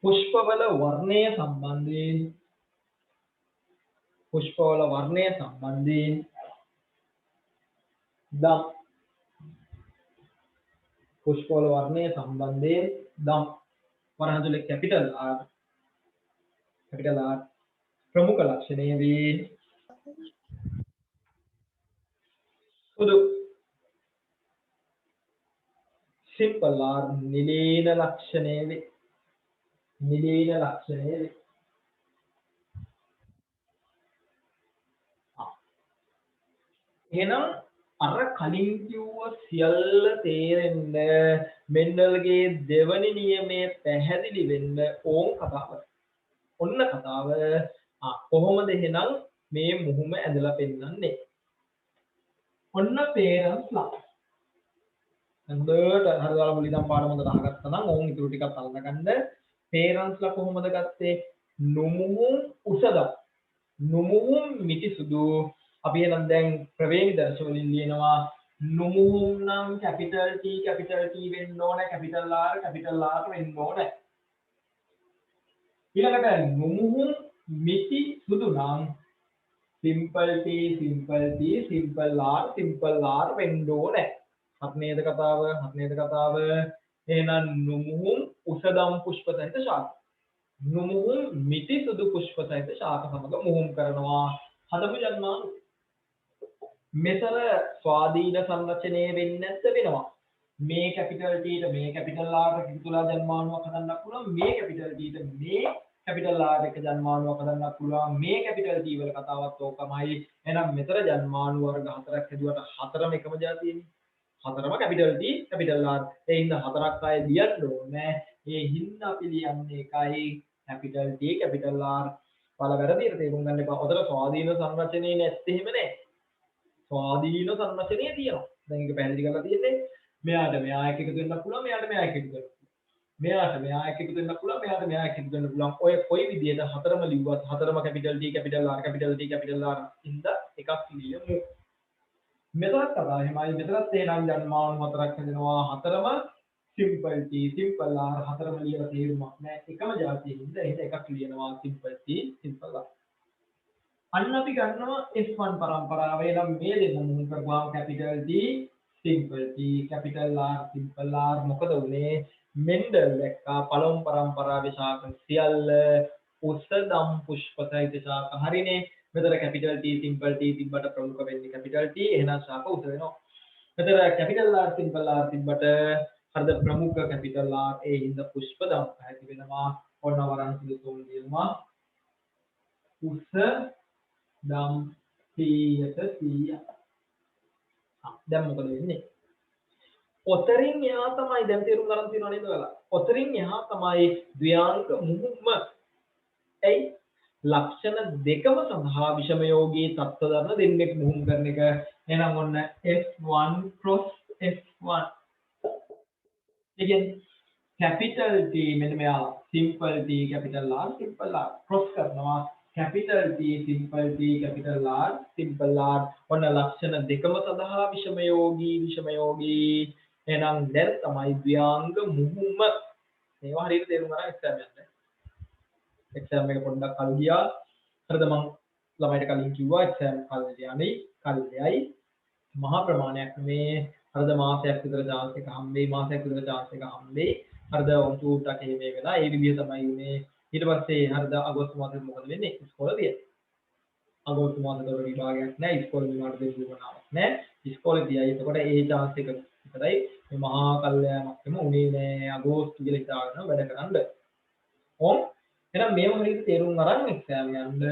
පුෂ්පවල වර්ණය සම්බන්ධයෙන් දම් වරන්තුලේ කැපිටල් R ප්‍රමුඛ ලක්ෂණය වේ සුදු සිම්පල් R නිලීන ලක්ෂණය වේ. එහෙනම් අර කලින් කිව්ව සියල්ල තේරෙන්න මෙන්ඩල්ගේ දෙවනි නියමය පැහැදිලි වෙන්න ඔන්න කතාව කොහොමද එහෙනම් මේ මුහුම ඇදලා පෙන්නන්නේ? ඔන්න පේරන්ට්ස් ලා. හොඳට හරියට මුලින්ම පාඩම හොඳට අහගත්තා නම් ඕන් ඉතුරු ටිකත් අල්ලගන්න. පේරන්ට්ස් ලා කොහොමද ගත්තේ? නුමුහුම් මිටි සුදු. අපි එහෙනම් දැන් ප්‍රවේණි දර්ශ වලින් ලියනවා නුමුහුම් නම් කැපිටල් T වෙන්න ඕනේ, කැපිටල් R වෙන්න ඕනේ. ඊළඟට නුමුහුම් මිටි සුදු නම් simple R වෙන්න ඕනේ. හත්නේද කතාව එහෙනම් නුමුහුම් උසදම් පුෂ්ප සහිත ශාක. නුමුහුම් මිටි සුදු පුෂ්ප සහිත ශාක සමග මුහුම් කරනවා. හදපු ජන්මානු මෙතර ස්වාධීන සංරචනය වෙන්නේ නැද්ද වෙනවා. මේ කැපිටල් T ට මේ කැපිටල් R එක එකතු වෙලා ජන්මානුවක් හදන්නත් පුළුවන්. මේ කැපිටල් T ට මේ කැපිටල් R එක ජන්මානුවක් හදන්නත් පුළුවන්. මේ කැපිටල් T වල කතාවත් ඕකමයි. එහෙනම් මෙතර ජන්මානු වර්ග හතරක් හැදුවට හතරම එකම જાතියනේ. හතරම කැපිටල් T කැපිටල් R. ඒ හින්දා හතරක් ආයේ ලියන්න ඕනේ. ඒ හින්දා අපි ලියන්නේ එකයි කැපිටල් T කැපිටල් R. වල වැරදියට තේරුම් ගන්න එපා. ඔතන ස්වාධීන සංරචනයේ නැත්තේ එහෙම නෑ. ස්වාධීන සංරචනය තියෙනවා. දැන් ඒක පැහැදිලි කරලා තියෙන්නේ. මෙයාට මෙයා එක එකතු වෙන්න පුළුවන්, මෙයාට මෙයා එක එකතු වෙන්න පුළුවන්. මෙයාට මෙයා එක එකතු වෙන්න පුළුවන්, මෙයාට මෙයා එක එකතු වෙන්න පුළුවන්. ඔය කොයි විදිහට හතරම ලිව්වත් හතරම capital T capital R capital T capital R ඉඳ එකක් ලියමු. මෙතනත් කතා එහෙමයි. මෙතනත් එහෙනම් ජන්මානු හතරක් හදනවා. හතරම simple T simple R හතරම ලියලා තේරුමක් නැහැ. එකම જાතියෙ ඉඳ එහෙනම් එකක් ලියනවා simple T simple R. අන්න අපි ගන්නවා S1 පරම්පරාවේ නම් මේ දෙන්න මුල් කරගාම capital D simple T capital R simple R මොකද උනේ මෙන්ඩල් දැක්කා පළමු පරම්පරාවේ ශාක සියල්ල උසදම් පුෂ්ප සහිත ශාක හරිනේ මෙතන capital T simple T තිබ්බට ප්‍රමුඛ වෙන්නේ capital T එහෙනම් ශාක උස වෙනවා මෙතන capital R simple R තිබ්බට හරිද ප්‍රමුඛ capital R ඒ හින්දා පුෂ්ප දම් පැහැදිලි වෙනවා ඔන්න වරන් සිදුතුන් දිනවා උස දම් 100ට 100 දැන් මොකද වෙන්නේ? ඔතරින් එහා තමයි දැන් තේරුම් ගන්න තියෙනව නේද ඔයාලා? ඔතරින් එහා තමයි ද්ව්‍යාංක මුහුම්ම. එයි ලක්ෂණ දෙකම සඳහා විෂම යෝගී තත්ත්ව ධර්ම දෙන්නෙක් මුහුම් කරන එක. එහෙනම් ඔන්න F1 cross F1. ඒ කියන්නේ capital T මෙන්න මෙයා simple T capital R simple R cross කරනවා. capital T simple T capital R simple R ඔන්න ලක්ෂණ දෙකම සඳහා විෂම යෝගී එහෙනම් දැන් තමයි ද්ව්‍යාංග මුහුම මේවා හරියට තේරුම් ගන්න එක්සෑම් එක පොඩ්ඩක් කල් ගියා හරිද මම ළමයිට කලින් කිව්වා එක්සෑම් කල්යයි මහා ප්‍රමාණයක් මේ හරිද මාසයක් විතර chance එක හම්බෙයි මාසයක් විතර chance එක හම්බෙයි හරිද උන්ටුටක් එහෙම වෙලා ඒ විදිහ තමයි උනේ ඊට පස්සේ හරිද අගෝස්තු මාසෙත් මොකද වෙන්නේ ඉස්කෝලේ අගෝස්තු මාසෙට විභාගයක් නැහැ ඉස්කෝලේ විභාග දෙන්න උවමනාවක් නැහැ ඉස්කෝලේ තියයි එතකොට ඒ chance එක විතරයි මේ මහා කල්යාණක්ම උනේ නෑ අගෝස්තු කියලා හිතාගෙන වැඩ කරන්න ඕම් එහෙනම් මේව හරියට තේරුම් අරන් එක්සෑම් යන්න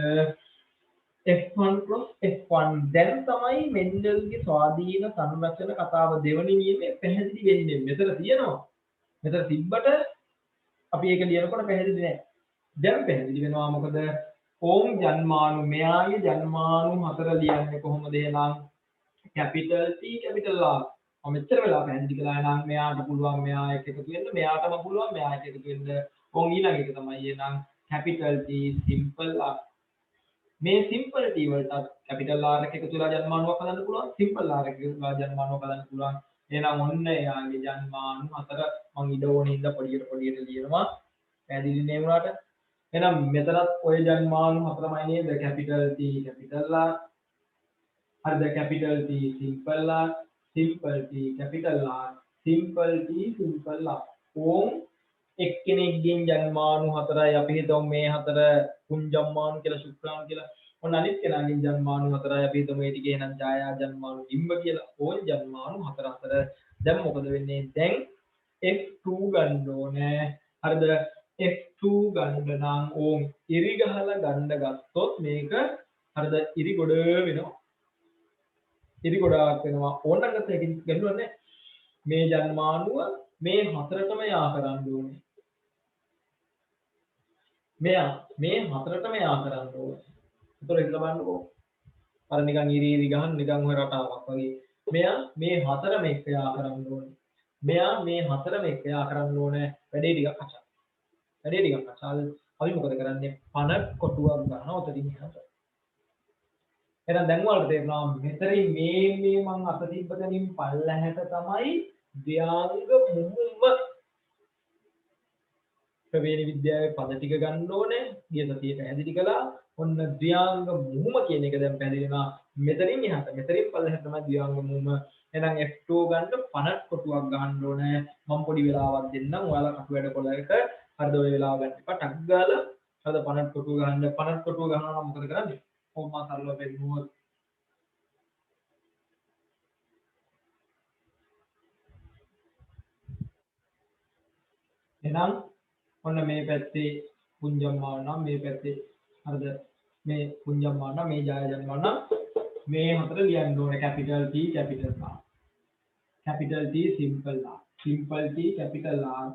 F1 cross F1 දැන් තමයි මෙන්ඩල්ගේ ස්වාධීන සංරචන කතාව දෙවනි නියමයේ පැහැදිලි වෙන්නේ මෙතන තියෙනවා මෙතන තිබ්බට අපි ඒක ලියනකොට පැහැදිලි නෑ දැන් පැහැදිලි වෙනවා මොකද ඕම් ජන්මානු මෙයාගේ ජන්මානු හතර ලියන්නේ කොහොමද එහෙනම් capital T capital R මම මෙච්චර වෙලා පැහැදිලි කළා නම් මෙයාට පුළුවන් මෙයා එක එකතු වෙන්න මෙයාටම පුළුවන් මෙයා එක එකතු වෙන්න ඕම් ඊළඟ එක තමයි එහෙනම් capital T simple R මේ simple T වලට capital R එක එකතු වෙලා ජන්මානුවක් හදන්න පුළුවන් simple R එක එකතු වෙලා ජන්මානුවක් හදන්න පුළුවන් එහෙනම් ඔන්න එයාගේ ජන්මානු හතර මම ඉඩ ඕනේ ඉඳ පොඩියට ලියනවා පැහැදිලි නේ වුණාට එහෙනම් මෙතනත් ඔය ජන්මානු හතරමයි නේද capital T capital R හරිද capital T simple R simple T capital R simple T simple R ඕම් එක්කෙනෙක්ගෙන් ජන්මානු හතරයි අපි හිතමු මේ හතර පුංජම්මානු කියලා ශුක්‍රාණු කියලා ඔන්න අනිත් කෙනාගෙන් ජන්මානු හතරයි අපි හිතමු මේ ටිකේ නම් ඡායා ජන්මානු බිම්බ කියලා ඕන් ජන්මානු හතර දැන් මොකද වෙන්නේ දැන් F2 ගන්න ඕනේ හරිද F2 ගන්න නම් ඕම් ඉරි ගහලා ගන්න ගත්තොත් මේක හරිද ඉරි ගොඩ වෙනවා ඉරි ගොඩාක් වෙනවා ඕනනම් ගත්තකින් ගන්නුවනේ මේ ජන්මානුව මේ හතරටම යා කරන්න ඕනේ මෙයා මේ හතරටම යා කරන්න ඕනේ උතර ඉතල බලන්නකෝ අර නිකන් ඉරි ගහන්න නිකන් ඔය රටාවක් වගේ මෙයා මේ හතරම එක්ක යා කරන්න ඕනේ මෙයා මේ හතරම එක්ක යා කරන්න ඕනේ වැඩේ ටිකක් අචල් අපි මොකද කරන්නේ පණ කොටුවක් ගන්නවා උතරින් එහාට එහෙනම් දැන් වලට තේරෙනවා මෙතරින් මේ මං අත තිබ්බ තැනින් පල්ලහැට තමයි ද්ව්‍යාංග මුහුම ප්‍රවේණි විද්‍යාවේ පද ටික ගන්න ඕනේ. ගිය සතියේ පැහැදිලි කළා. ඔන්න ද්විාංග මුහුම කියන එක දැන් පැහැදිලි වෙනවා. මෙතනින් එහාට මෙතනින් පල්ලෙහාට තමයි ද්විාංග මුහුම. එහෙනම් F2 ගන්න පනත් කොටුවක් ගන්න ඕනේ. මම පොඩි වෙලාවක් දෙන්නම්. ඔයාලා කටු වැඩ කොළ එක හරිද ඔය වෙලාව ගන්න එපා. ටක් ගාලා හරිද පනත් කොටුව ගන්න. පනත් කොටුව ගන්නවා නම් මොකද කරන්නේ? කොහොම සරලව පෙන්නුවොත් එහෙනම් ඔන්න මේ පැත්තේ පුංජම්මාව නම් මේ පැත්තේ හරිද මේ පුංජම්මාව නම් මේ ජයජම්මාව නම් මේ හතර ලියන්න ඕනේ capital T capital R capital T simple R simple T capital R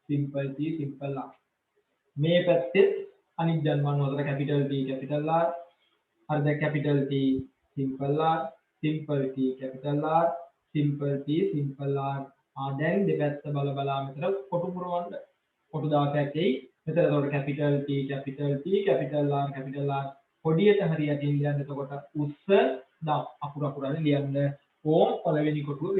simple T simple R මේ පැත්තේ අනිත් ජන්මන හතර capital T capital R හරිද capital T simple R simple T capital R simple T simple R දැන් දෙපැත්ත බල බලා මෙතන කොටු පුරවන්න කොටු 16ක් එයි මෙතන එතකොට capital T capital T capital R පොඩියට හරියට ලියන්න එතකොට උස්ස දම් අකුර අකුරනේ ලියන්න ඕම් පළවෙනි කොටුව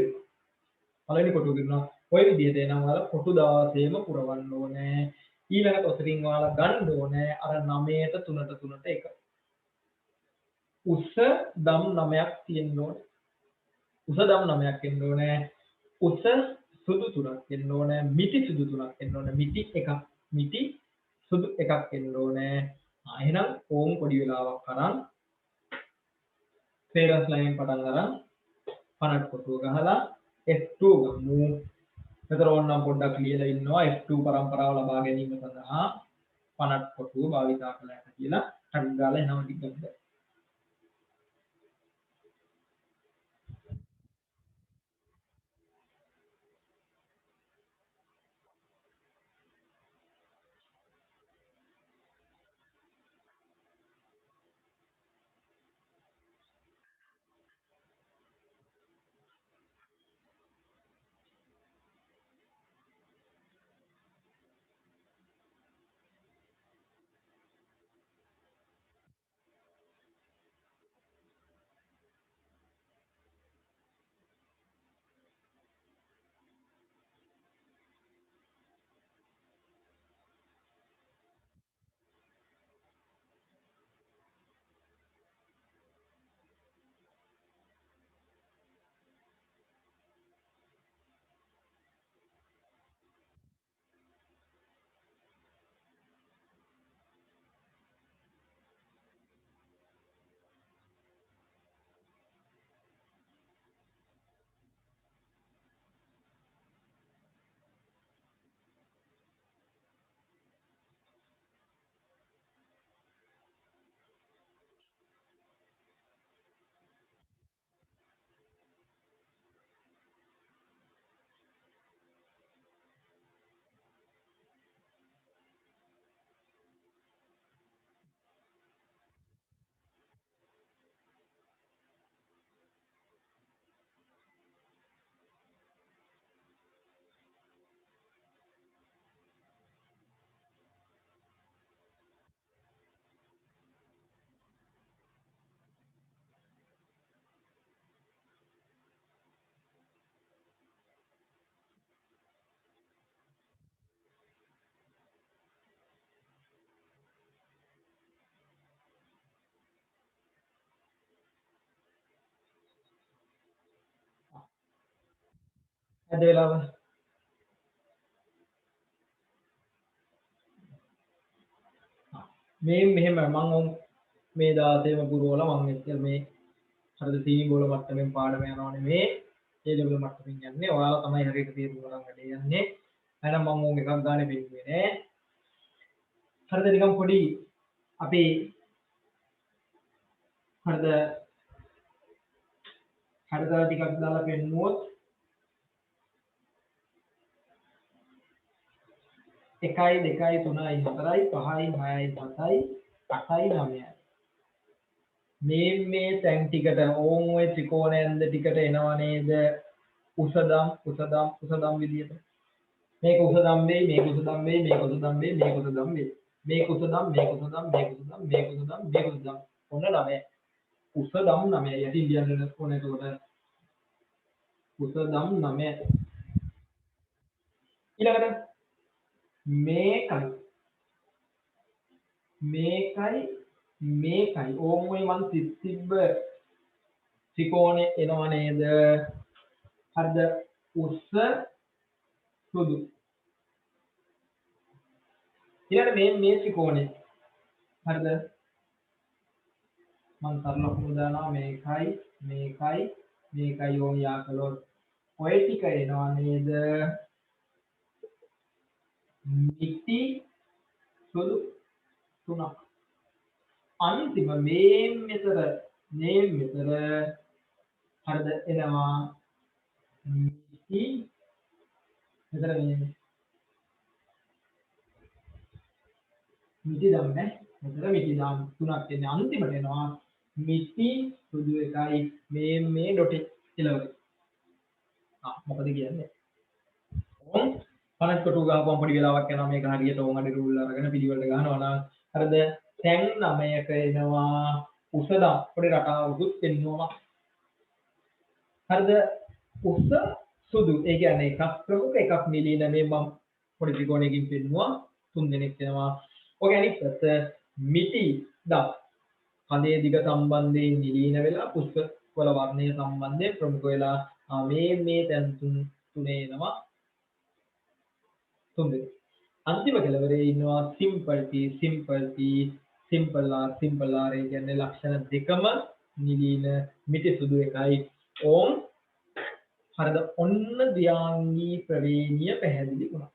ගන්නවා ඔය විදිහට එනවා ඔයාලා කොටු 16ම පුරවන්න ඕනේ ඊළඟට ඔතනින් ඔයාලා ගන්න ඕනේ අර 9ට 3ට 3ට 1 උස්ස දම් 9ක් තියෙන්න ඕනේ උස දම් 9ක් එන්න ඕනේ උස සුදු 3ක් එන්න ඕනේ මිටි සුදු 3ක් එන්න ඕනේ මිටි සුදු එකක් එන්න ඕනේ එහෙනම් ඕම් පොඩි වෙලාවක් අරන් ෆේරස් ලයින් පටන් අරන් 50 කොටුව ගහලා F2 ගමු මෙතන ඕනනම් පොඩ්ඩක් ලියලා ඉන්නවා F2 පරම්පරාව ලබා ගැනීම සඳහා 50 කොටුව භාවිතා කළාට කියලා ටක් ගාලා එනවා ටිකක්ද අද වෙලාව මේ මෙහෙම මම මේ 16ම පුරවලා මම එක්ක මේ හරිද සීනි බෝල මට්ටමින් පාඩම යනවා නෙමේ ඒ ලෙවල් මට්ටමින් යන්නේ ඔයාලා තමයි හරියට තේරුම් ගන්න වැඩේ යන්නේ එහෙනම් මම ඕක එකක් ගානේ පෙන්නන්නේ නේ හරිද නිකන් පොඩි අපි හරිද ටිකක් දාලා පෙන්නුවොත් 1 2 3 4 5 6 7 8 9 මේ තැන් ටිකට ඕම් ඔය ත්‍රිකෝණයෙන්ද ටිකට එනවා නේද උසදම් විදියට මේක උසදම් වෙයි මේක උසදම් වෙයි මේක උසදම් වෙයි මේක උසදම් වෙයි මේක උසදම් මේක උසදම් මේක උසදම් මේක උසදම් මේක උසදම් ඔන්න 9 උසදම් 9 යටි ඉන්දියානු ඕනේ එතකොට උසදම් 9 ඊළඟට මේකයි ඕමයි මං තිබ්බ ත්‍රිකෝණේ එනවා නේද? හරිද? උස සුදු. ඊළඟ මේ ත්‍රිකෝණේ හරිද? මං සරල අකුරු දානවා මේකයි ඕම යා කළොත් ඔය ටික එනවා නේද? මිටි සුදු තුනක්. අන්තිම මේ මෙතර හරිද එනවා මිටි මෙතර මිටි දන්නේ මෙතර මිටි දාම් තුනක් එන්නේ අන්තිමට එනවා මිටි සුදු එකයි මේ ඩොට් කෙලවර. මොකද කියන්නේ? ඕම් පනස් කොටු ගහපුවම පොඩි වෙලාවක් යනවා මේක හරියට ඕම් අඩි රූල් අරගෙන පිළිවෙලට ගහනවා නම් හරිද? තැන් 9ක එනවා උසදම් පොඩි රටාවකුත් පෙන්වනවා. හරිද? උස සුදු ඒ කියන්නේ එකක් ප්‍රමුඛ එකක් නිලීන මේ මම පොඩි ත්‍රිකෝණයකින් පෙන්වුවා 3 දෙනෙක් එනවා. ඔගේ අනිත් පැත්ත මිටි දම් කඳේ දිග සම්බන්ධයෙන් නිලීන වෙලා පුෂ්ප වල වර්ණය සම්බන්ධයෙන් ප්‍රමුඛ වෙලා මේ තැන් තුනේ එනවා 3 දෙනෙක්. අන්තිම කෙලවරේ ඉන්නවා සිම්පල් ආර් ඒ කියන්නේ ලක්ෂණ දෙකම නිලීන මිටි සුදු එකයි ඕම්. හරිද? ඔන්න ද්විආංගී ප්‍රවේණිය පැහැදිලි වුණා.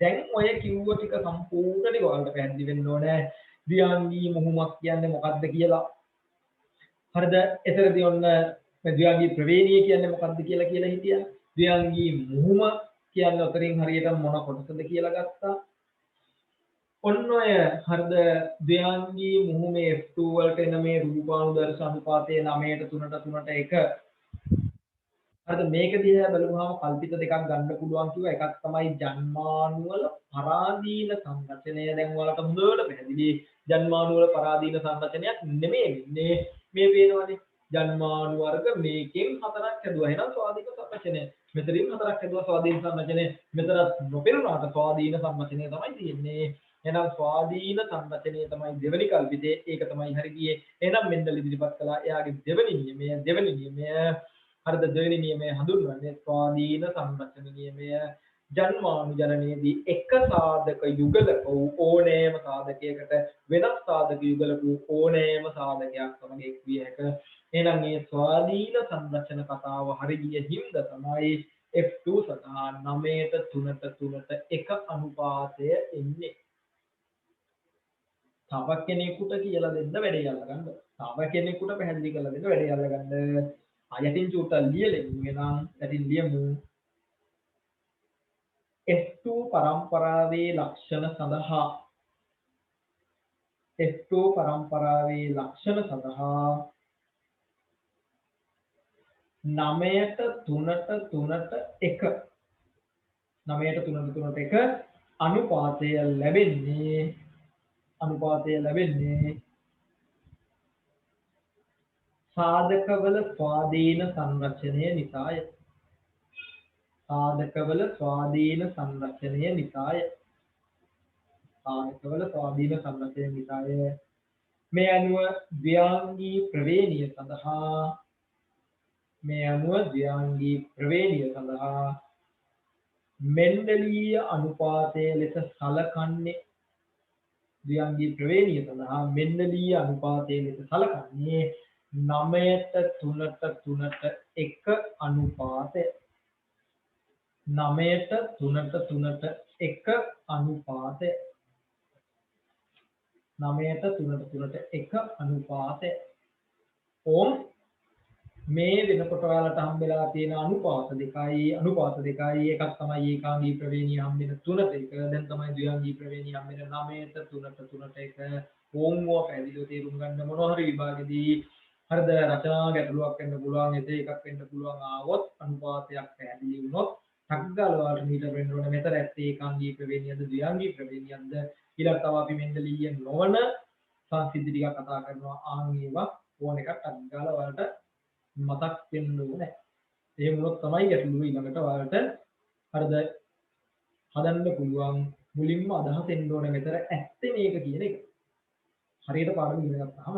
දැන් ඔය කිව්ව ටික සම්පූර්ණයෙන් ඔයාලට පැහැදිලි වෙන්න ඕනේ ද්විආංගී මුහුමක් කියන්නේ මොකක්ද කියලා. හරිද? එතරදී ඔන්න ද්විආංගී ප්‍රවේණිය කියන්නේ මොකක්ද කියලා හිටියා. ද්විආංගී මුහුම කියන්නේ උතරින් හරියට මොන කොටසද කියලා ගත්තා. ඔන්න ඔය හරිද ද්විආංගී මුහුමේ F2 වලට එන මේ රූපානුදර්ශ අනුපාතය 9ට 3ට 1 හරිද? මේක දිහා බලුවාම කල්පිත දෙකක් ගන්න පුළුවන් කිව්වා. එකක් තමයි ජන්මානුවල පරාදීන සංරචනය. දැන් ඔයාලට හොඳට පැහැදිලි ජන්මානුවල පරාදීන සංරචනයක් නෙමෙයි වෙන්නේ. මේ පේනවනේ ජන්මානු වර්ග මේකෙන් 4ක් හැදුවා. එහෙනම් ස්වාධීන සංරචනය. මෙතනින් 4ක් හැදුවා ස්වාධීන සංරචනය. මෙතනත් නොපෙරුණාට ස්වාධීන සංරචනය තමයි තියෙන්නේ. එහෙනම් ස්වාධීන සංරචනය තමයි දෙවෙනි කල්පිතේ. ඒක තමයි හරි ගියේ. එහෙනම් මෙන්ඩල් ඉදිරිපත් කළා එයාගේ දෙවෙනි නියමය හරිද? දෙවෙනි නියමය හඳුන්වන්නේ ස්වාධීන සංරචන නියමය. ජන්මානු ජනනයේදී එක සාධක යුගලක වූ ඕනෑම සාධකයකට වෙනස් සාධක යුගලක වූ ඕනෑම සාධකයක් තමයි එක් විය හැක. එහෙනම් මේ ස්වාධීන සංරචන කතාව හරි ගිය හින්දා තමයි F2 සඳහා 9ට 3ට 1 අනුපාතය එන්නේ. තව කෙනෙකුට කියලා දෙන්න වැඩේ අල්ලගන්න. තව කෙනෙකුට පැහැදිලි කරලා දෙන්න වැඩේ අල්ලගන්න. යටින් චූට්ටක් ලියලෙමු. එහෙනම් යටින් ලියමු F2 පරම්පරාවේ ලක්ෂණ සඳහා 9ට 3ට 1 අනුපාතය ලැබෙන්නේ සාධකවල ස්වාධීන සංරචනය නිසාය. මේ අනුව ද්විආංගී ප්‍රවේණිය සඳහා මෙන්ඩලීය අනුපාතය ලෙස සලකන්නේ ද්විආංගී ප්‍රවේණිය සඳහා මෙන්ඩලීය අනුපාතය ලෙස සලකන්නේ 9ට 3ට 1 අනුපාතය. 9ට 3ට 1 අනුපාතය. 9ට 3ට 1 අනුපාතය. ඕම් මේ වෙනකොට ඔයාලට හම්බෙලා තියෙන අනුපාත දෙකයි එකක් තමයි ඒකාංගී ප්‍රවේණිය හම්බෙන 3ට 1. දැන් තමයි ද්විආංගී ප්‍රවේණිය හම්බෙන 9ට 3ට 1. ඕම්ව පැහැදිලිව තේරුම් ගන්න මොනවා හරි විභාගෙදී හරිද රචනා ගැටලුවක් වෙන්න පුළුවන් එතේ එකක් වෙන්න පුළුවන් ආවොත් අනුපාතයක් පැහැදිලි වුණොත් ටග්ගාල වලට මීටර වෙන්න ඕනේ මෙතන ඇත්තේ ඒකාංගී ප්‍රවේණියද ද්විආංගී ප්‍රවේණියද ඊළඟ තව අපි මෙන්ඩලීය නොවන සංසිද්ධි ටිකක් කතා කරනවා ආන් ඒවා ඕන එකක් ටග්ගාල වලට මතක් වෙන්න ඕනේ. එහෙම වුණොත් තමයි ගැටලුව ඊළඟට ඔයාලට හරිද හදන්න පුළුවන් මුලින්ම අදහස් එන්න ඕනේ මෙතන ඇත්තේ මේක කියන එක. හරියට පාඩම ඉගෙන ගත්තාම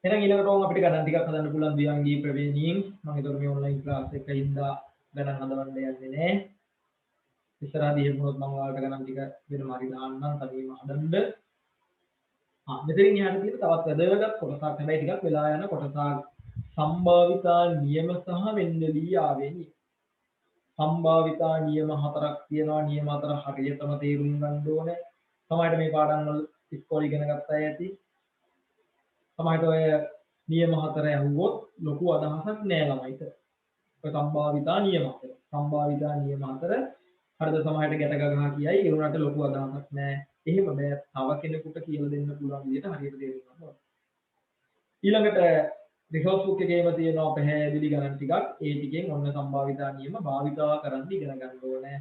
එහෙනම් ඊළඟට ඕම් අපිට ගණන් ටිකක් හදන්න පුළුවන් ද්විඅංගී ප්‍රවේණීන් මම හිතුවා මේ ඔන්ලයින් ක්ලාස් එක හින්දා ගණන් හදවන්න යන්නේ නැහැ. ඉස්සරහදී එහෙම වුණොත් මම ඔයාලට ගණන් ටික වෙනම හරි දාන්නම් තනියම හදන්න. මෙතනින් එහාට තියෙන තවත් වැදගත් කොටසක් හැබැයි ටිකක් වෙලා යන කොටසක් සම්භාවිතා නියම සහ වෙන්දලී ආවේනි. සම්භාවිතා නියම හතරක් තියෙනවා. නියම හතර හරියටම තේරුම් ගන්න ඕනේ. සමහරවිට මේ පාඩම් වල ඉස්කෝලේ ඉගෙන ගත්ත අය ඇති. සමහරවිට ඔය නියම හතර ඇහුවොත් ලොකු අදහසක් නෑ ළමයිට. ඔය සම්භාවිතා නියම හතර. සම්භාවිතා නියම හතර හරිද සමහරවිට ගැට ගගහා කියයි ඒ උනට ලොකු අදහසක් නෑ. එහෙම බෑ. තව කෙනෙකුට කියලා දෙන්න පුළුවන් විදිහට හරියට තේරුම් ගන්න ඕනේ. ඊළඟට රිසෝස් බුක් එකේම තියෙනවා පැහැදිලි ගණන් ටිකක්. ඒ ටිකෙන් ඔන්න සම්භාවිතා නියම භාවිතා කරන්න ඉගෙන ගන්න ඕනේ.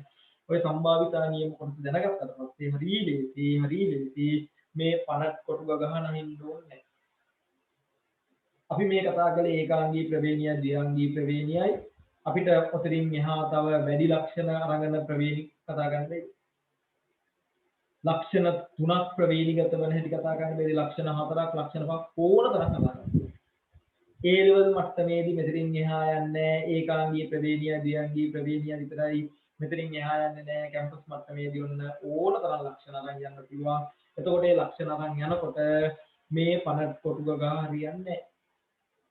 ඔය සම්භාවිතා නියම කොටස දැනගත්තට පස්සේ හරි ලේසි මේ පණක් කොටු ගහන හින්න ඕනේ. අපි මේ කතා කළේ ඒකාංගී ප්‍රවේණියයි ද්විඅංගී ප්‍රවේණියයි. අපිට ඔතනින් එහා තව වැඩි ලක්ෂණ අරගෙන ප්‍රවේණි කතා ගන්න බැහැ. ලක්ෂණ 3ක් ප්‍රවේණිගත වෙන හැටි කතා කරන්න බැරි ලක්ෂණ 4ක් ලක්ෂණ 5ක් ඕන තරම් කතා කරන්න. ඒ ලෙවල් මට්ටමේදී මෙතනින් එහා යන්නේ ඒකාංගී ප්‍රවේණිය ද්විඅංගී ප්‍රවේණිය විතරයි. මෙතනින් එහා යන්නේ නැහැ කැම්පස් මට්ටමේදී ඔන්න ඕන තරම් ලක්ෂණ අරන් යන්න පුළුවන්. එතකොට මේ ලක්ෂණ අරන් යනකොට මේ 50 කොටු ගා හරියන්නේ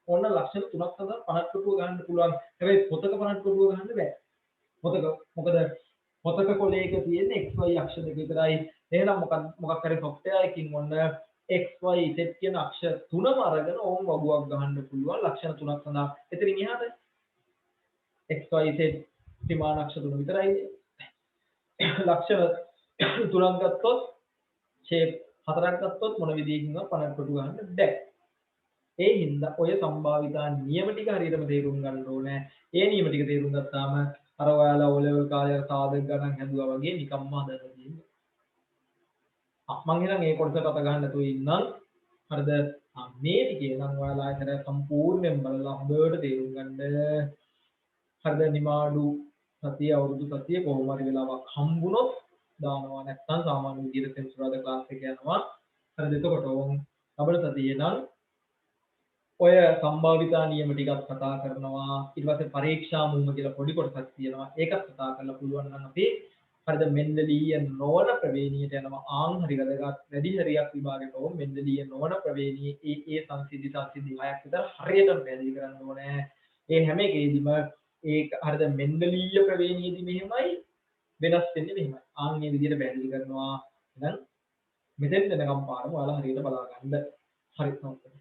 ඔන්න ලක්ෂණ 3ක් තමයි 50 කොටුව ගන්න පුළුවන්. හැබැයි පොතක 50 කොටුව ගන්න බෑ. පොතක මොකද පොතක කොලයක තියෙන xy අක්ෂර දෙක විතරයි. එහෙනම් මොකක් හරි software එකකින් ඔන්න xy z කියන අක්ෂර තුනම අරගෙන ඕම් වගුවක් ගහන්න පුළුවන් ලක්ෂණ 3ක් සඳහා. එතනින් එහාට xy z ත්‍රිමාන අක්ෂර තුන විතරයි. ලක්ෂණ 3ක් ගත්තොත් shape 4ක් ගත්තොත් මොන විදියකින්වත් 50 කොටු ගන්න බෑ. ඒ හින්දා ඔය සම්භාවිතා නියම ටික හරියටම තේරුම් ගන්න ඕනේ. ඒ නියම ටික තේරුම් ගත්තාම අර ඔයාලා O level කාලේ සාධක ගණන් හැදුවා වගේ නිකම්ම හදන්න තියෙනවා. මම එහෙනම් මේ කොටසට අත ගන්න නැතුව ඉන්නම්. හරිද? මේ ටිකේ නම් ඔයාලා හිතර සම්පූර්ණයෙන් බලලා හොඳට තේරුම් ගන්න. හරිද? නිමාඩු සතිය අවුරුදු සතිය කොහොම හරි වෙලාවක් හම්බුනොත් දානවා. නැත්නම් සාමාන්‍ය විදිහට සෙන්සුරාදා ක්ලාස් එක යනවා. හරිද? එතකොට ඕම් ඩබල් සතියේ නම් ඔය සම්භාවිතා නියම ටිකක් කතා කරනවා. ඊට පස්සේ පරීක්ෂා මුල්ම කියලා පොඩි කොටසක් තියෙනවා. ඒකත් කතා කරලා පුළුවන් නම් අපි හරිද මෙන්ඩලීය නොවන ප්‍රවේණියට යනවා. ආන් හරි වැදගත් වැඩි හරියක් විභාගයට ඕම් මෙන්ඩලීය නොවන ප්‍රවේණිය ඒ සංසිද්ධි 6ක් විතර හරියටම පැහැදිලි කරන්න ඕනේ. ඒ හැම එකේදීම ඒක හරිද මෙන්ඩලීය ප්‍රවේණියේදී මෙහෙමයි වෙනස් වෙන්නේ මෙහෙමයි. ආන් මේ විදිහට පැහැදිලි කරනවා. එහෙනම් මෙතෙන් වෙනකම් පාඩම ඔයාලා හරියට බලා ගන්න. හරි තමයි.